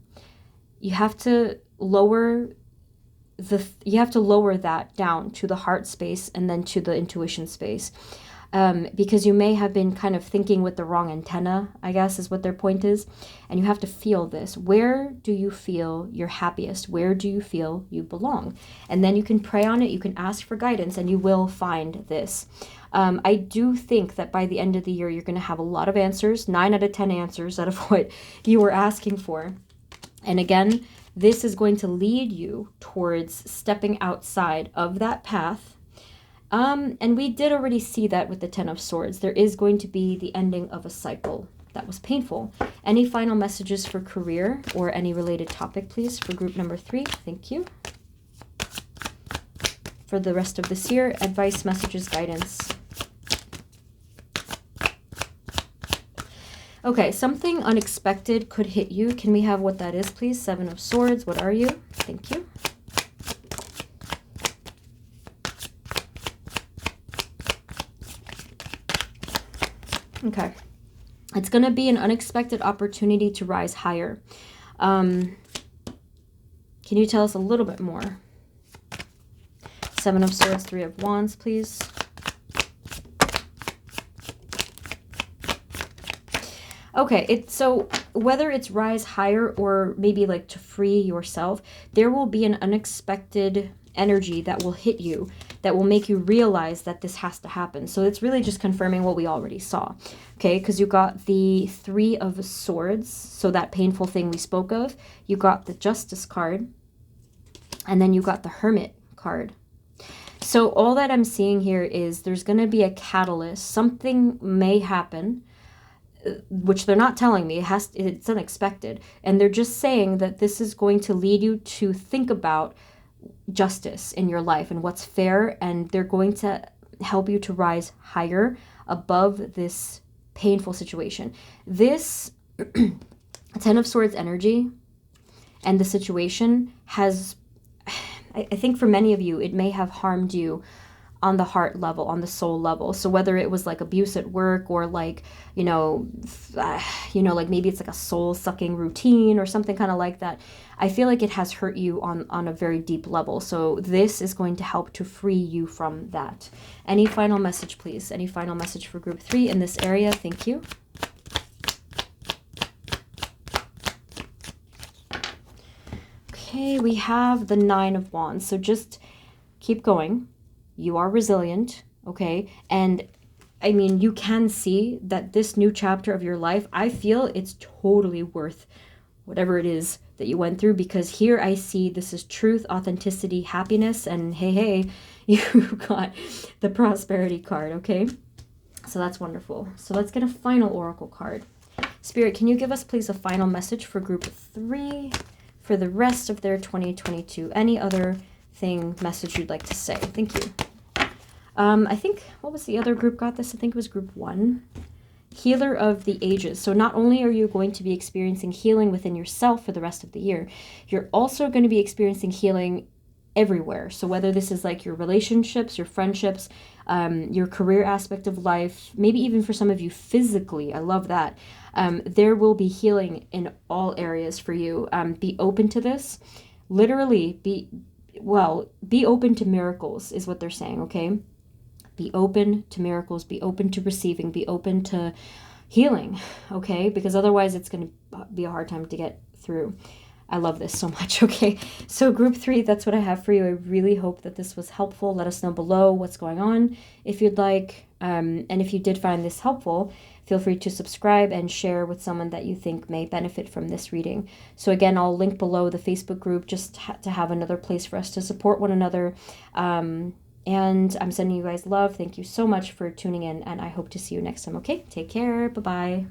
you have to lower that down to the heart space and then to the intuition space. Because you may have been kind of thinking with the wrong antenna, I guess is what their point is. And you have to feel this. Where do you feel you're happiest? Where do you feel you belong? And then you can pray on it. You can ask for guidance and you will find this. I do think that by the end of the year, you're going to have a lot of answers, 9 out of 10 answers out of what you were asking for. And again, this is going to lead you towards stepping outside of that path. And we did already see that with the 10 of Swords. There is going to be the ending of a cycle that was painful. Any final messages for career or any related topic, please, for group number 3? Thank you. For the rest of this year, advice, messages, guidance. Okay, something unexpected could hit you. Can we have what that is, please? 7 of Swords. What are you? Thank you. Okay, it's going to be an unexpected opportunity to rise higher. Can you tell us a little bit more? 7 of Swords, 3 of Wands, please. Okay, so whether it's rise higher or maybe like to free yourself, there will be an unexpected energy that will hit you that will make you realize that this has to happen. So it's really just confirming what we already saw, okay? Because you got the 3 of Swords, so that painful thing we spoke of. You got the Justice card, and then you got the Hermit card, So all that I'm seeing here is there's going to be a catalyst. Something may happen, which they're not telling me. It's unexpected. And they're just saying that this is going to lead you to think about justice in your life and what's fair. And they're going to help you to rise higher above this painful situation. This Ten of Swords energy and the situation has, I think for many of you, it may have harmed you on the heart level, on the soul level. So whether it was like abuse at work or like, like maybe it's like a soul sucking routine or something kind of like that. I feel like it has hurt you on a very deep level. So this is going to help to free you from that. Any final message, please? Any final message for group 3 in this area? Thank you. Okay, we have the 9 of Wands. So just keep going. You are resilient, okay? And I mean, you can see that this new chapter of your life, I feel it's totally worth whatever it is that you went through, because here I see this is truth, authenticity, happiness, and hey, you got the prosperity card, okay? So that's wonderful. So let's get a final oracle card. Spirit, can you give us, please, a final message for group 3 for the rest of their 2022? Any other message you'd like to say? Thank you. I think, what was the other group got this? I think it was group 1. Healer of the ages. So not only are you going to be experiencing healing within yourself for the rest of the year, you're also going to be experiencing healing everywhere. So whether this is like your relationships, your friendships, your career aspect of life, maybe even for some of you physically, I love that. There will be healing in all areas for you. Be open to this. Literally, be open to miracles is what they're saying, okay? Be open to miracles, be open to receiving, be open to healing, okay? Because otherwise it's going to be a hard time to get through. I love this so much, okay? So group 3, that's what I have for you. I really hope that this was helpful. Let us know below what's going on if you'd like. And if you did find this helpful, feel free to subscribe and share with someone that you think may benefit from this reading. So again, I'll link below the Facebook group just to have another place for us to support one another. And I'm sending you guys love. Thank you so much for tuning in, and I hope to see you next time, okay? Take care. Bye-bye.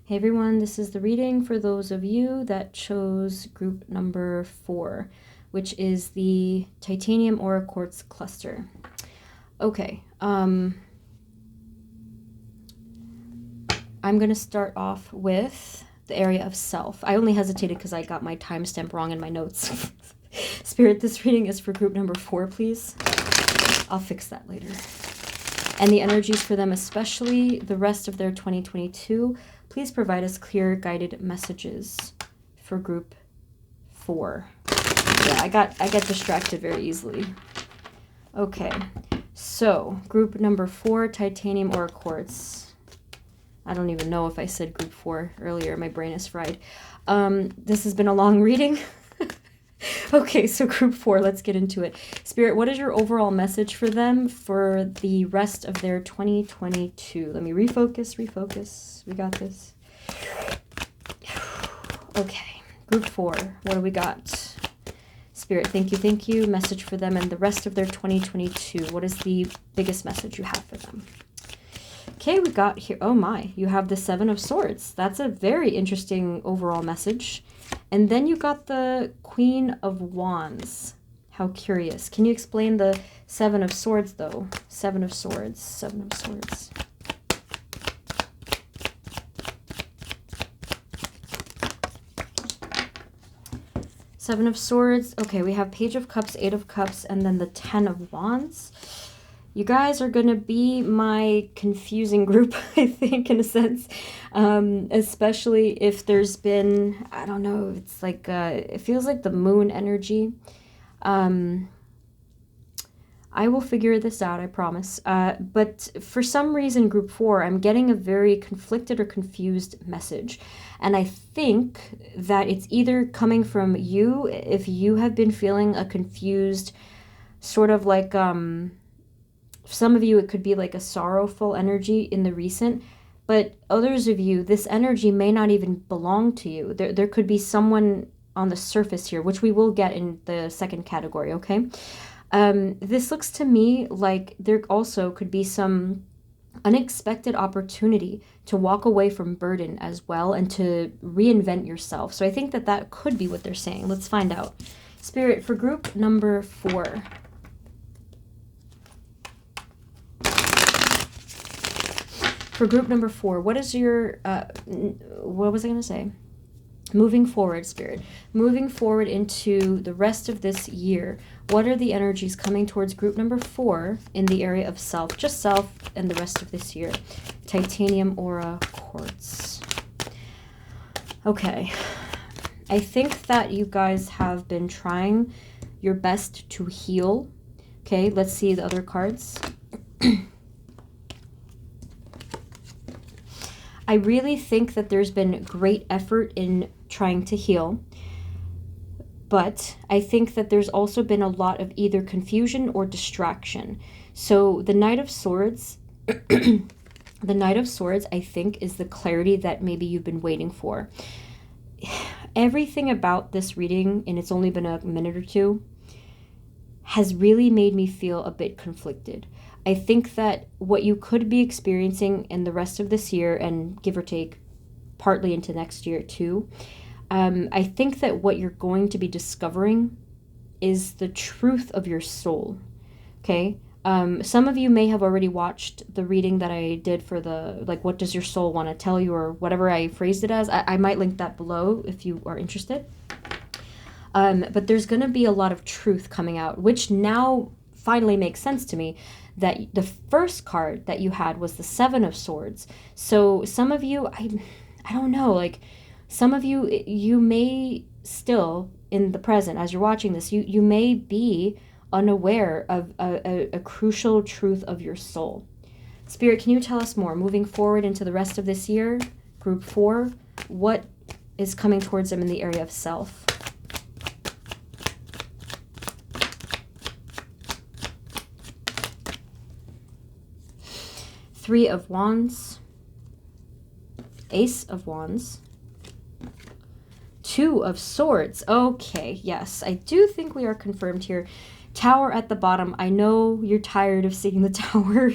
Hey everyone, this is the reading for those of you that chose group number 4, which is the titanium aura quartz cluster. Okay, I'm going to start off with the area of self. I only hesitated because I got my timestamp wrong in my notes. Spirit, this reading is for group number 4, please. I'll fix that later. And the energies for them, especially the rest of their 2022, please provide us clear guided messages for group 4. Yeah, I get distracted very easily. Okay, So, group number 4, titanium or quartz. I don't even know if I said group 4 earlier. My brain is fried. This has been a long reading. Okay, so group 4, let's get into it. Spirit, what is your overall message for them for the rest of their 2022? Let me refocus. We got this. Okay, group 4, what do we got? Spirit, thank you. Message for them and the rest of their 2022. What is the biggest message you have for them? Okay, we got here, oh my, you have the 7 of Swords. That's a very interesting overall message. And then you got the Queen of Wands. How curious. Can you explain the 7 of Swords, though? 7 of Swords. 7 of Swords. Seven of Swords. Okay, we have Page of Cups, 8 of Cups, and then the 10 of Wands. You guys are going to be my confusing group, I think, in a sense. Especially if there's been, I don't know, it's like, it feels like the moon energy. I will figure this out, I promise. But for some reason, group 4, I'm getting a very conflicted or confused message. And I think that it's either coming from you, if you have been feeling a confused, sort of like, some of you, it could be like a sorrowful energy in the recent, but others of you, this energy may not even belong to you. There could be someone on the surface here, which we will get in the second category, okay? This looks to me like there also could be some unexpected opportunity to walk away from burden as well and to reinvent yourself. So I think that that could be what they're saying. Let's find out. Spirit, for group number 4. For group number 4, what is your, what was I going to say? Moving forward, Spirit. Moving forward into the rest of this year, what are the energies coming towards group number 4 in the area of self? Just self and the rest of this year. Titanium, aura, quartz. Okay. I think that you guys have been trying your best to heal. Okay, let's see the other cards. I really think that there's been great effort in trying to heal, but I think that there's also been a lot of either confusion or distraction. So the Knight of Swords, the Knight of Swords, I think, is the clarity that maybe you've been waiting for. Everything about this reading, and it's only been a minute or two, has really made me feel a bit conflicted. I think that what you could be experiencing in the rest of this year, and give or take partly into next year too, I think that what you're going to be discovering is the truth of your soul, okay? Some of you may have already watched the reading that I did for the, like, what does your soul want to tell you, or whatever I phrased it as. I might link that below if you are interested. But there's going to be a lot of truth coming out, which now finally makes sense to me, that the first card that you had was the 7 of Swords. So some of you, I don't know, like some of you, you may still, in the present, as you're watching this, you may be unaware of a crucial truth of your soul. Spirit, can you tell us more? Moving forward into the rest of this year, group 4, what is coming towards them in the area of self? Three of Wands, Ace of Wands, 2 of Swords. Okay, yes, I do think we are confirmed here. Tower at the bottom. I know you're tired of seeing the tower.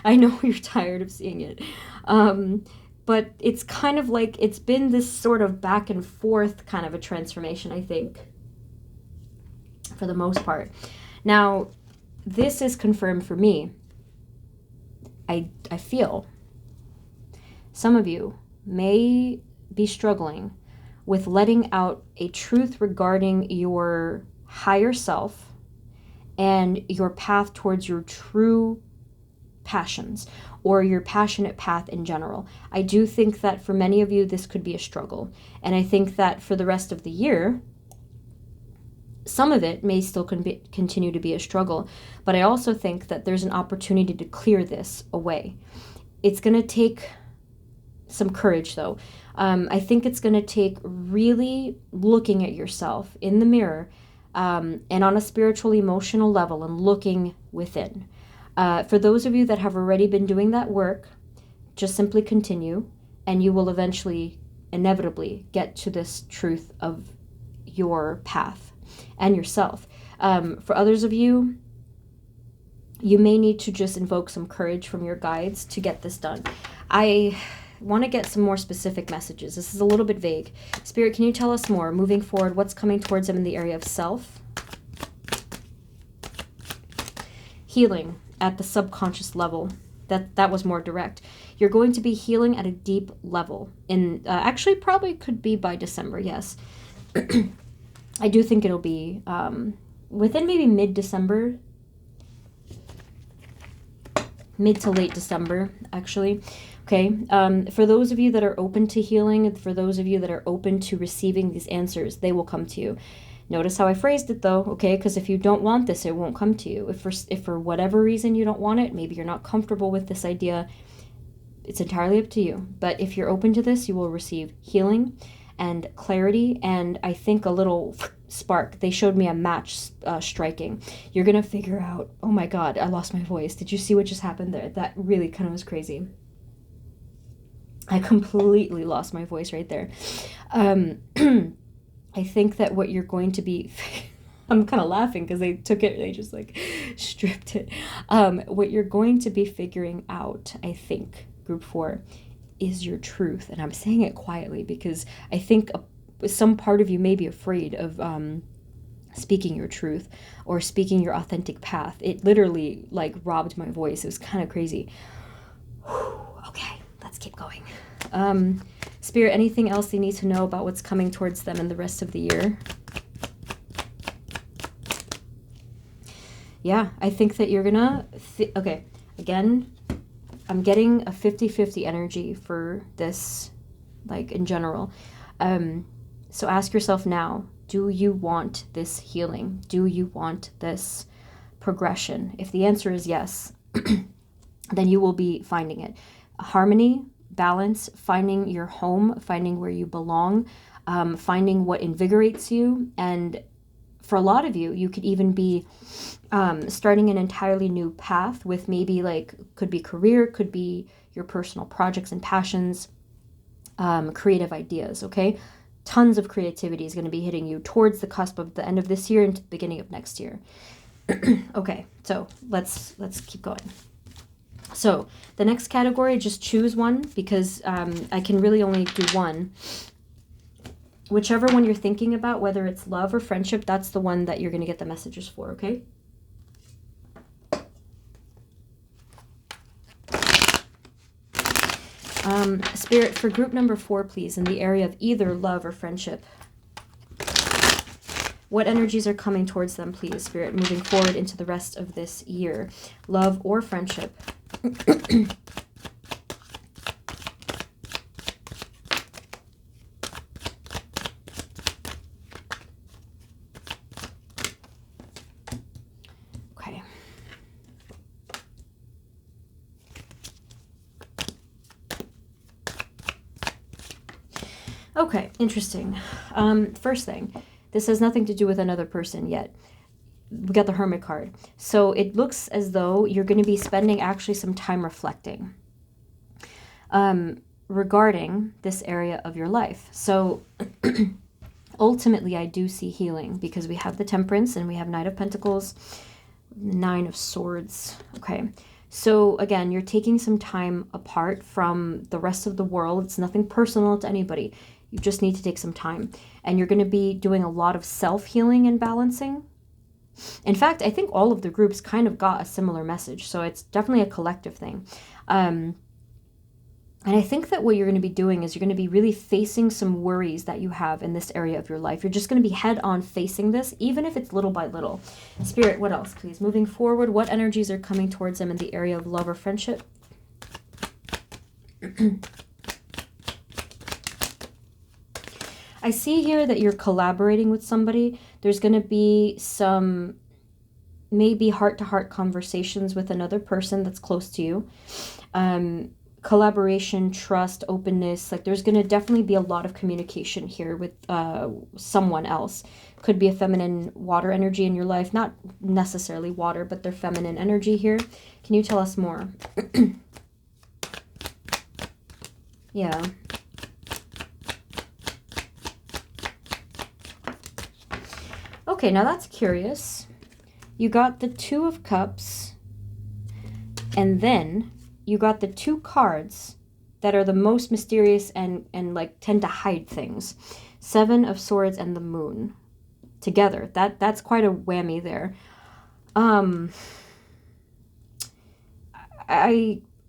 I know you're tired of seeing it. But it's kind of like, it's been this sort of back and forth kind of a transformation, I think, for the most part. Now, this is confirmed for me. I feel some of you may be struggling with letting out a truth regarding your higher self and your path towards your true passions, or your passionate path in general. I do think that for many of you, this could be a struggle. And I think that for the rest of the year, Some of it may still continue to be a struggle, but I also think that there's an opportunity to clear this away. It's going to take some courage, though. I think it's going to take really looking at yourself in the mirror, and on a spiritual, emotional level, and looking within. For those of you that have already been doing that work, just simply continue, and you will eventually, inevitably, get to this truth of your path and yourself. For others of you, you may need to just invoke some courage from your guides to get this done. I want to get some more specific messages. This is a little bit vague. Spirit, can you tell us more? Moving forward, what's coming towards them in the area of self? Healing at the subconscious level. That was more direct. You're going to be healing at a deep level. Actually, probably could be by December, yes. I do think it'll be within maybe mid-December. Mid to late December, actually. Okay, for those of you that are open to healing, for those of you that are open to receiving these answers, they will come to you. Notice how I phrased it, though, okay? Because if you don't want this, it won't come to you. If for whatever reason you don't want it, maybe you're not comfortable with this idea, it's entirely up to you. But if you're open to this, you will receive healing and clarity, and I think a little spark. They showed me a match striking. You're going to figure out, oh my God, I lost my voice. Did you see what just happened there? That really kind of was crazy. I completely lost my voice right there. I think that what you're going to be, I'm kind of laughing because they took it, they just like stripped it. What you're going to be figuring out, I think, group 4, is your truth. And I'm saying it quietly because I think some part of you may be afraid of speaking your truth or speaking your authentic path. It literally like robbed my voice. It was kind of crazy. Okay, let's keep going. Spirit, anything else they need to know about what's coming towards them in the rest of the year? Yeah, I think that you're gonna... okay, again, I'm getting a 50-50 energy for this, like, in general. So ask yourself now, do you want this healing? Do you want this progression? If the answer is yes, then you will be finding it. Harmony, balance, finding your home, finding where you belong, finding what invigorates you. And for a lot of you, you could even be starting an entirely new path with maybe like, could be career, could be your personal projects and passions, creative ideas, okay? Tons of creativity is going to be hitting you towards the cusp of the end of this year and the beginning of next year. Okay, so let's keep going. So the next category, just choose one because I can really only do one. Whichever one you're thinking about, whether it's love or friendship, that's the one that you're going to get the messages for, okay? Spirit, for group number 4, please, in the area of either love or friendship. What energies are coming towards them, please, Spirit, moving forward into the rest of this year? Love or friendship? Okay. Okay, interesting. First thing, this has nothing to do with another person yet. We got the Hermit card. So it looks as though you're going to be spending actually some time reflecting regarding this area of your life. So ultimately, I do see healing because we have the Temperance and we have Knight of Pentacles, Nine of Swords. Okay. So again, you're taking some time apart from the rest of the world. It's nothing personal to anybody. You just need to take some time. And you're going to be doing a lot of self-healing and balancing. In fact, I think all of the groups kind of got a similar message. So it's definitely a collective thing. And I think that what you're going to be doing is you're going to be really facing some worries that you have in this area of your life. You're just going to be head on facing this, even if it's little by little. Spirit, what else, please? Moving forward, what energies are coming towards them in the area of love or friendship? I see here that you're collaborating with somebody. There's going to be some maybe heart-to-heart conversations with another person that's close to you. Collaboration, trust, openness. Like there's going to definitely be a lot of communication here with someone else. Could be a feminine water energy in your life. Not necessarily water, but their feminine energy here. Can you tell us more? Yeah. Okay, now that's curious. You got the Two of Cups, and then you got the two cards that are the most mysterious and like tend to hide things. Seven of Swords and the Moon together. That's quite a whammy there. I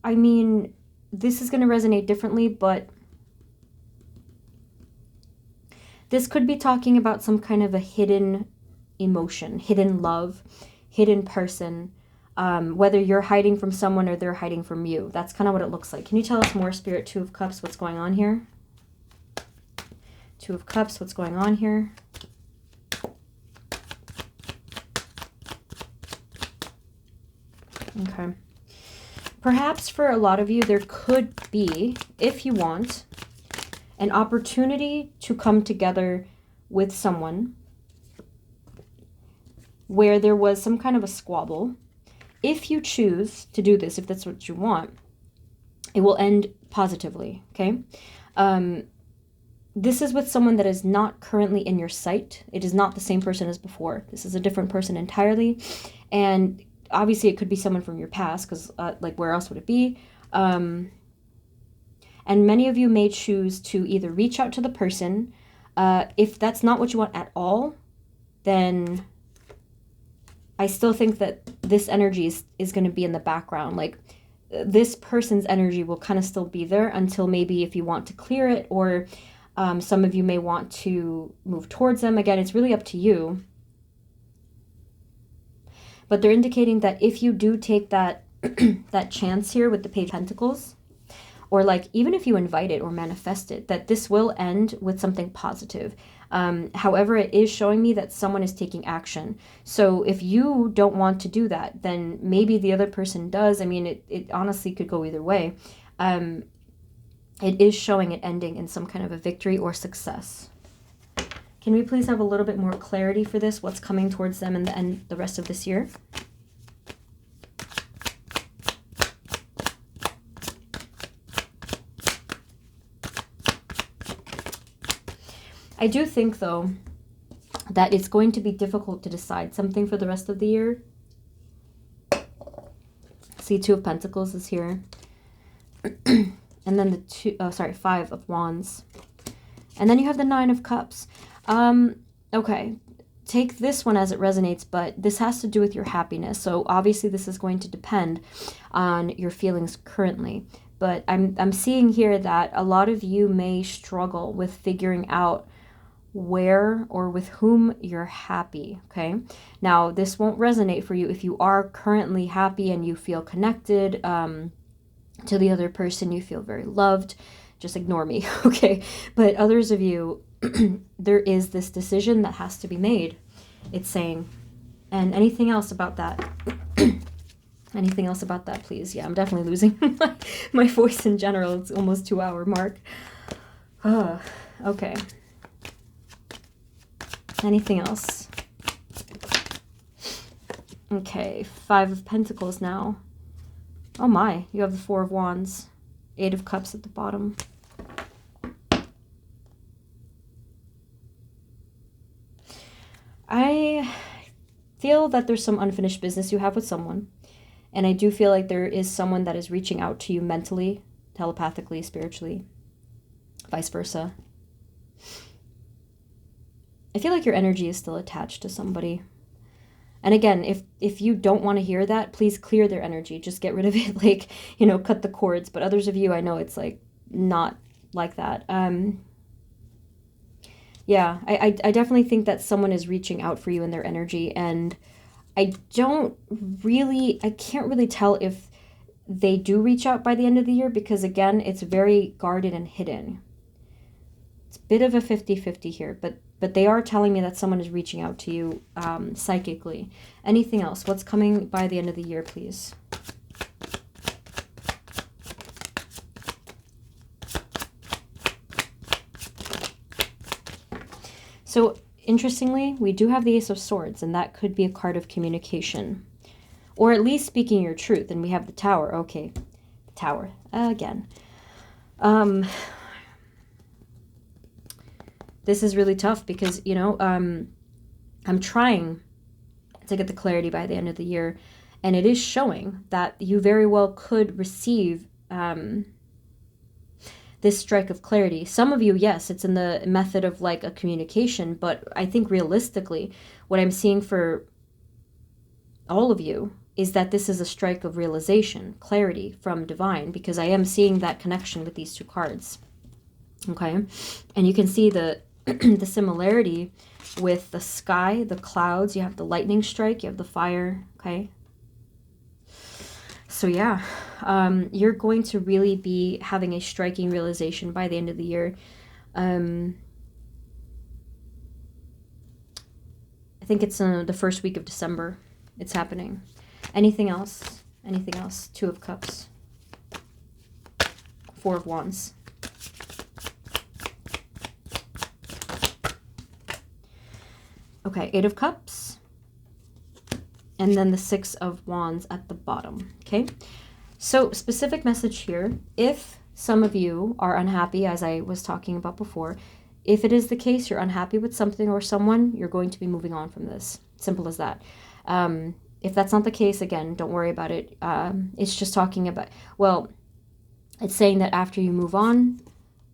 mean, this is going to resonate differently, but this could be talking about some kind of a hidden emotion, hidden love, hidden person, whether you're hiding from someone or they're hiding from you. That's kind of what it looks like. Can you tell us more, Spirit? Two of Cups, what's going on here? Two of Cups, what's going on here? Okay. Perhaps for a lot of you, there could be, if you want, an opportunity to come together with someone where there was some kind of a squabble. If you choose to do this, if that's what you want, it will end positively, okay? This is with someone that is not currently in your sight. It is not the same person as before. This is a different person entirely. And obviously it could be someone from your past, because like where else would it be? And many of you may choose to either reach out to the person. If that's not what you want at all, then I still think that this energy is going to be in the background. Like this person's energy will kind of still be there until maybe if you want to clear it, or some of you may want to move towards them. Again, it's really up to you. But they're indicating that if you do take that that chance here with the Page of Pentacles, or like even if you invite it or manifest it, that this will end with something positive. However, it is showing me that someone is taking action. So if you don't want to do that, then maybe the other person does. I mean, it honestly could go either way. It is showing it ending in some kind of a victory or success. Can we please have a little bit more clarity for this? What's coming towards them and the rest of this year? I do think, though, that it's going to be difficult to decide something for the rest of the year. See, Two of Pentacles is here. And then the Five of Wands. And then you have the Nine of Cups. Okay, take this one as it resonates, but this has to do with your happiness. So obviously this is going to depend on your feelings currently. But I'm seeing here that a lot of you may struggle with figuring out where or with whom you're happy, okay? Now, this won't resonate for you if you are currently happy and you feel connected to the other person, you feel very loved. Just ignore me, okay? But others of you, there is this decision that has to be made, it's saying. And anything else about that? Anything else about that, please? Yeah, I'm definitely losing my voice in general. It's almost 2-hour mark. Okay. Anything else? Okay, Five of Pentacles now. Oh my, you have the Four of Wands. Eight of Cups at the bottom. I feel that there's some unfinished business you have with someone. And I do feel like there is someone that is reaching out to you mentally, telepathically, spiritually, vice versa. I feel like your energy is still attached to somebody. And again, if you don't want to hear that, please clear their energy. Just get rid of it, like, you know, cut the cords. But others of you, I know it's like not like that. Yeah, I definitely think that someone is reaching out for you in their energy. And I can't really tell if they do reach out by the end of the year, because again, it's very guarded and hidden. It's a bit of a 50-50 here, but they are telling me that someone is reaching out to you psychically. Anything else? What's coming by the end of the year, please? So interestingly, we do have the Ace of Swords, and that could be a card of communication, or at least speaking your truth. And we have the Tower. Okay, the Tower again. This is really tough because, you know, I'm trying to get the clarity by the end of the year, and it is showing that you very well could receive this strike of clarity. Some of you, yes, it's in the method of like a communication, but I think realistically, what I'm seeing for all of you is that this is a strike of realization, clarity from divine, because I am seeing that connection with these two cards. Okay, and you can see the the similarity with the sky, the clouds. You have the lightning strike, you have the fire. Okay, so yeah, you're going to really be having a striking realization by the end of the year. I think it's the first week of December it's happening. Anything else? Anything else? Two of Cups. Four of Wands. Okay, Eight of Cups. And then the Six of Wands at the bottom. Okay, so specific message here. If some of you are unhappy, as I was talking about before, if it is the case, you're unhappy with something or someone, you're going to be moving on from this. Simple as that. If that's not the case, again, don't worry about it. It's just talking about, well, it's saying that after you move on,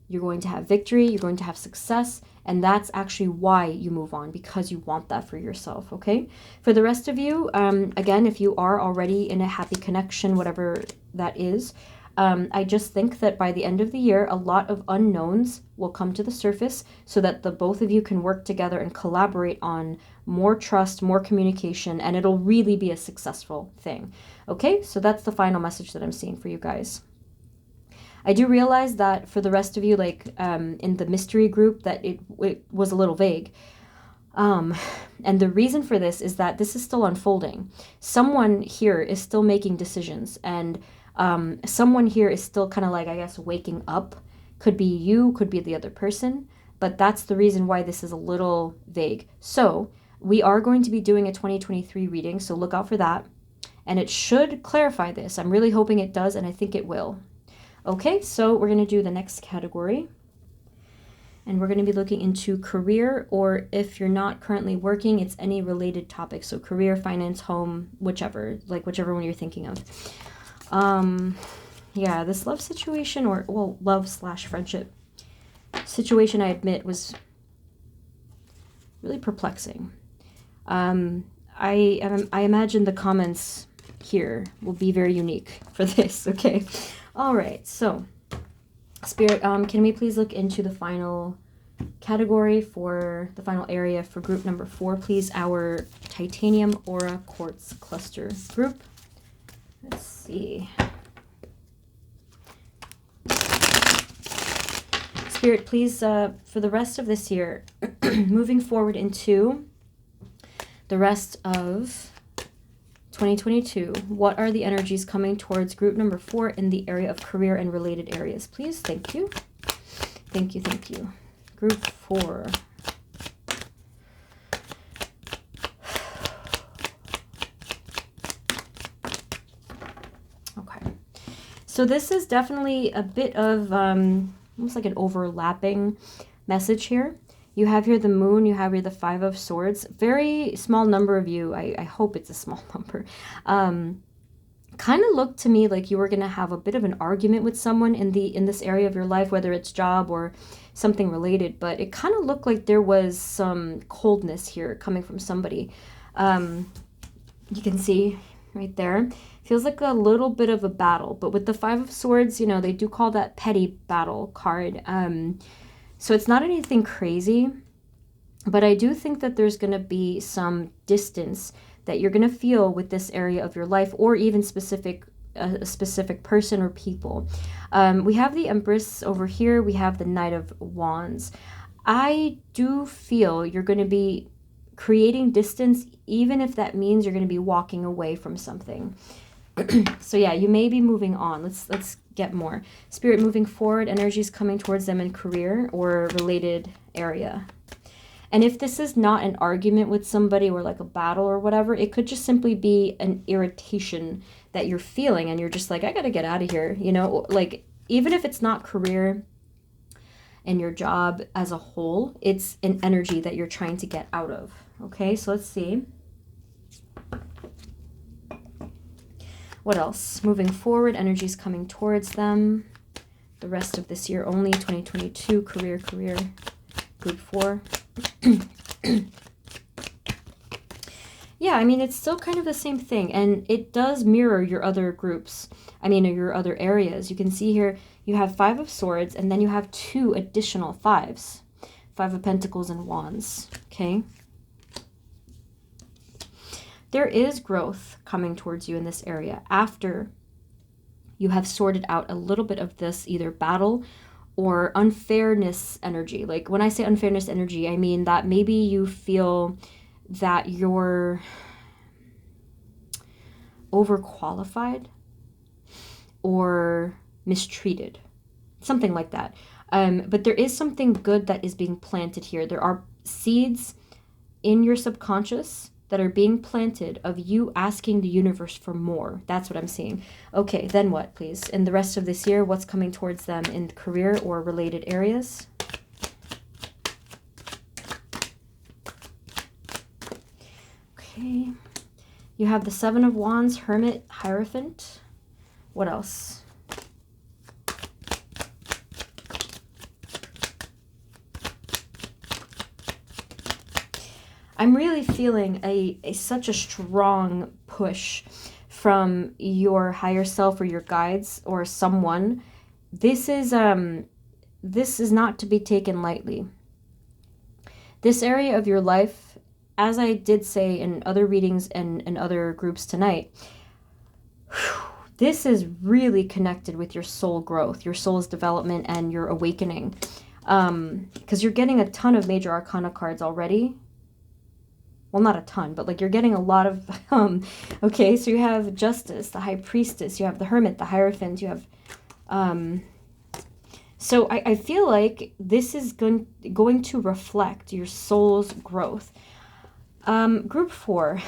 you're going to have victory, you're going to have success, and that's actually why you move on, because you want that for yourself, okay? For the rest of you, again, if you are already in a happy connection, whatever that is, I just think that by the end of the year, a lot of unknowns will come to the surface so that the both of you can work together and collaborate on more trust, more communication, and it'll really be a successful thing. Okay, so that's the final message that I'm seeing for you guys. I do realize that for the rest of you, like in the mystery group, that it was a little vague. And the reason for this is that this is still unfolding. Someone here is still making decisions, and someone here is still kind of like, I guess, waking up. Could be you, could be the other person, but that's the reason why this is a little vague. So we are going to be doing a 2023 reading, so look out for that. And it should clarify this. I'm really hoping it does, and I think it will. Okay, so we're going to do the next category. And we're going to be looking into career, or if you're not currently working, it's any related topic. So career, finance, home, whichever, like whichever one you're thinking of. Yeah, this love situation, or, well, love/friendship situation, I admit, was really perplexing. I imagine the comments here will be very unique for this, okay? All right, so Spirit, can we please look into the final category for the final area for group number 4, please? Our titanium aura quartz cluster group. Let's see. Spirit, please, for the rest of this year, moving forward into the rest of 2022, what are the energies coming towards group number 4 in the area of career and related areas, please? Thank you. Thank you, thank you. Group 4. Okay. So this is definitely a bit of almost like an overlapping message here. You have here the moon, you have here the 5 of swords. Very small number of you, I hope it's a small number, kind of looked to me like you were going to have a bit of an argument with someone in this area of your life, whether it's job or something related, but it kind of looked like there was some coldness here coming from somebody. You can see right there. Feels like a little bit of a battle, but with the 5 of swords, you know, they do call that petty battle card. So it's not anything crazy, but I do think that there's going to be some distance that you're going to feel with this area of your life, or even specific a specific person or people. We have the Empress over here. We have the Knight of Wands. I do feel you're going to be creating distance, even if that means you're going to be walking away from something. So yeah, you may be moving on. Let's get more. Spirit, moving forward, energies coming towards them in career or related area. And if this is not an argument with somebody or like a battle or whatever, it could just simply be an irritation that you're feeling and you're just like, I gotta get out of here, you know? Like, even if it's not career and your job as a whole, it's an energy that you're trying to get out of. Okay, so let's see. What else? Moving forward, energies coming towards them. The rest of this year only, 2022, career, group 4. Yeah, I mean, it's still kind of the same thing, and it does mirror your other groups. I mean, your other areas. You can see here, you have 5 of Swords, and then you have 2 additional 5s. 5 of Pentacles and Wands, okay? There is growth coming towards you in this area after you have sorted out a little bit of this either battle or unfairness energy. Like when I say unfairness energy, I mean that maybe you feel that you're overqualified or mistreated, something like that. But there is something good that is being planted here. There are seeds in your subconscious that are being planted of you asking the universe for more. That's what I'm seeing. Okay, then what, please? In the rest of this year, what's coming towards them in career or related areas? Okay. You have the 7 of Wands, Hermit, Hierophant. What else? I'm really feeling such a strong push from your higher self or your guides or someone. This is not to be taken lightly. This area of your life, as I did say in other readings and other groups tonight, this is really connected with your soul growth, your soul's development, and your awakening. Because you're getting a ton of major arcana cards already. Well, not a ton, but like you're getting a lot of, okay, so you have Justice, the High Priestess, you have the Hermit, the Hierophant, you have, so I feel like this is going to reflect your soul's growth. Group 4,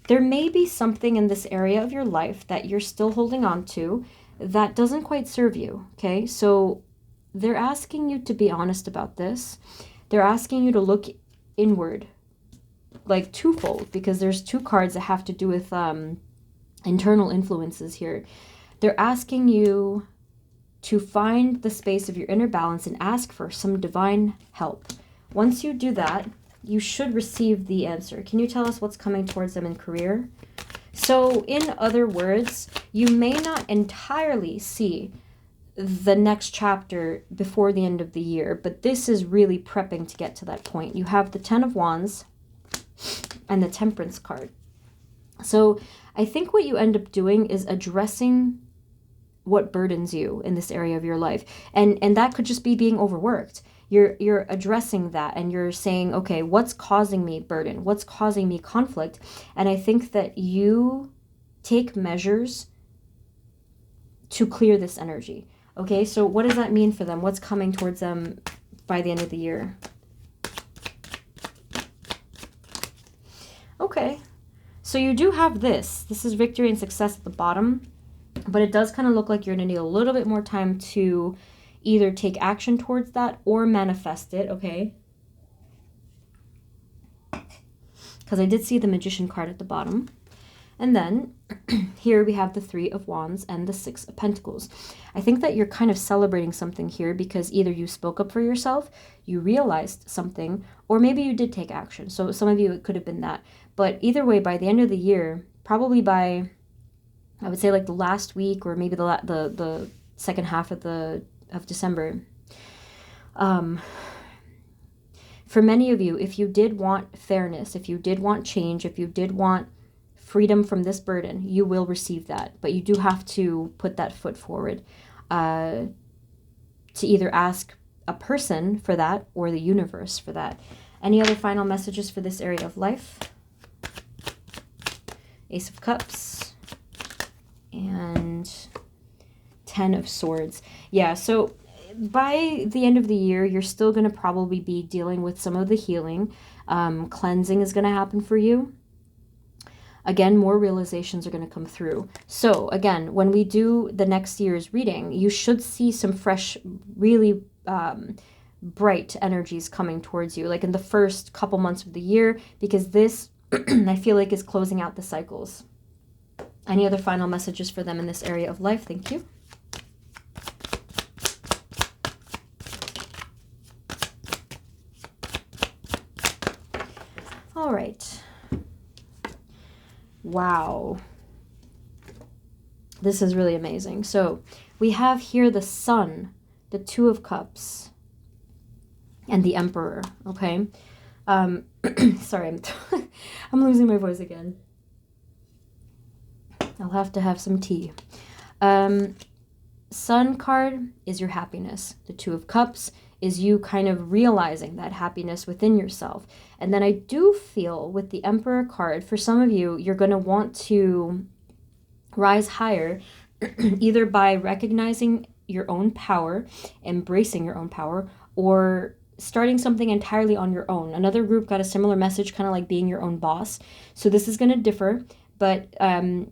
there may be something in this area of your life that you're still holding on to that doesn't quite serve you, okay? So they're asking you to be honest about this. They're asking you to look inward, like twofold, because there's 2 cards that have to do with internal influences here. They're asking you to find the space of your inner balance and ask for some divine help. Once you do that, you should receive the answer. Can you tell us what's coming towards them in career? So in other words, you may not entirely see the next chapter before the end of the year, but this is really prepping to get to that point. You have the 10 of Wands and the Temperance card. So I think what you end up doing is addressing what burdens you in this area of your life, and that could just be being overworked. You're addressing that, and you're saying, okay, what's causing me burden? What's causing me conflict? And I think that you take measures to clear this energy. Okay, so what does that mean for them? What's coming towards them by the end of the year? Okay, so you do have this. This is victory and success at the bottom, but it does kind of look like you're going to need a little bit more time to either take action towards that or manifest it, okay? Because I did see the Magician card at the bottom. And then here we have the 3 of Wands and the 6 of Pentacles. I think that you're kind of celebrating something here because either you spoke up for yourself, you realized something, or maybe you did take action. So some of you, it could have been that. But either way, by the end of the year, probably by, I would say like the last week or maybe the second half of December, for many of you, if you did want fairness, if you did want change, if you did want freedom from this burden, you will receive that. But you do have to put that foot forward to either ask a person for that or the universe for that. Any other final messages for this area of life? Ace of Cups and 10 of Swords. Yeah, so by the end of the year, you're still going to probably be dealing with some of the healing. Cleansing is going to happen for you. Again, more realizations are going to come through. So again, when we do the next year's reading, you should see some fresh, really bright energies coming towards you, like in the first couple months of the year, because this, I feel like, is closing out the cycles. Any other final messages for them in this area of life? Thank you. All right. Wow. This is really amazing. So we have here the Sun, the Two of Cups, and the Emperor, okay? Sorry, I'm losing my voice again. I'll have to have some tea. Sun card is your happiness. The Two of Cups is you kind of realizing that happiness within yourself. And then I do feel with the Emperor card, for some of you, you're going to want to rise higher either by recognizing your own power, embracing your own power, or starting something entirely on your own. Another group got a similar message, kind of like being your own boss. So this is going to differ, but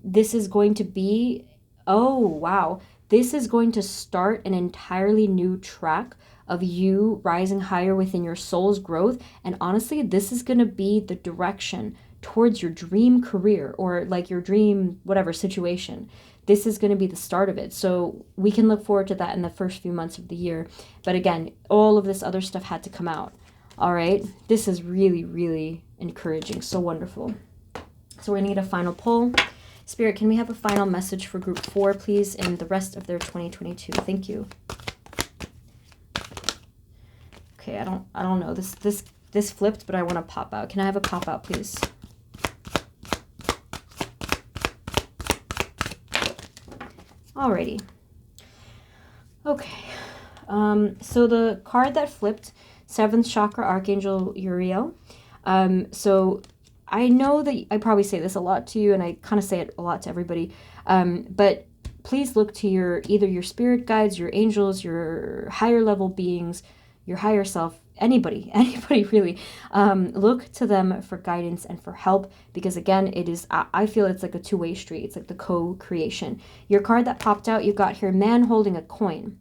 this is going to be, oh, wow. This is going to start an entirely new track of you rising higher within your soul's growth. And honestly, this is going to be the direction towards your dream career or like your dream, whatever situation. This is going to be the start of it. So we can look forward to that in the first few months of the year. But again, all of this other stuff had to come out. All right. This is really, really encouraging. So wonderful. So we're going to get a final pull. Spirit, can we have a final message for group 4, please, and the rest of their 2022? Thank you. Okay, I don't know. This flipped, but I want to pop out. Can I have a pop out, please? Alrighty. Okay. So the card that flipped, 7th Chakra Archangel Uriel. So I know that I probably say this a lot to you, and I kind of say it a lot to everybody. But please look to either your spirit guides, your angels, your higher level beings, your higher self, anybody really. Look to them for guidance and for help, because again, I feel it's like a two-way street. It's like the co-creation. Your card that popped out, you got here, man holding a coin.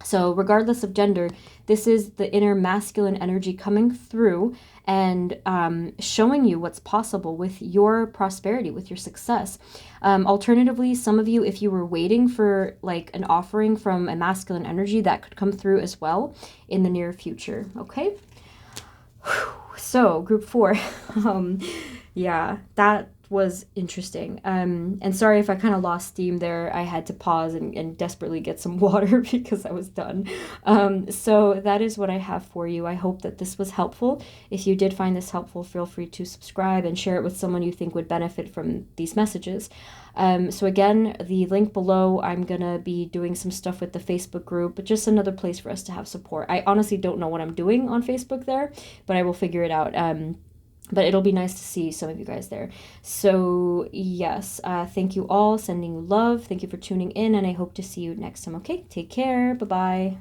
So regardless of gender, this is the inner masculine energy coming through and showing you what's possible with your prosperity, with your success. Alternatively, some of you, if you were waiting for like an offering from a masculine energy, that could come through as well in the near future. Okay. So group 4, yeah, that was interesting. And sorry if I kind of lost steam there. I had to pause and desperately get some water because I was done. So that is what I have for you. I hope that this was helpful. If you did find this helpful, feel free to subscribe and share it with someone you think would benefit from these messages. So again, the link below, I'm gonna be doing some stuff with the Facebook group, but just another place for us to have support. I honestly don't know what I'm doing on Facebook there, but I will figure it out. But it'll be nice to see some of you guys there. So yes, thank you all, sending love. Thank you for tuning in, and I hope to see you next time. Okay, take care. Bye-bye.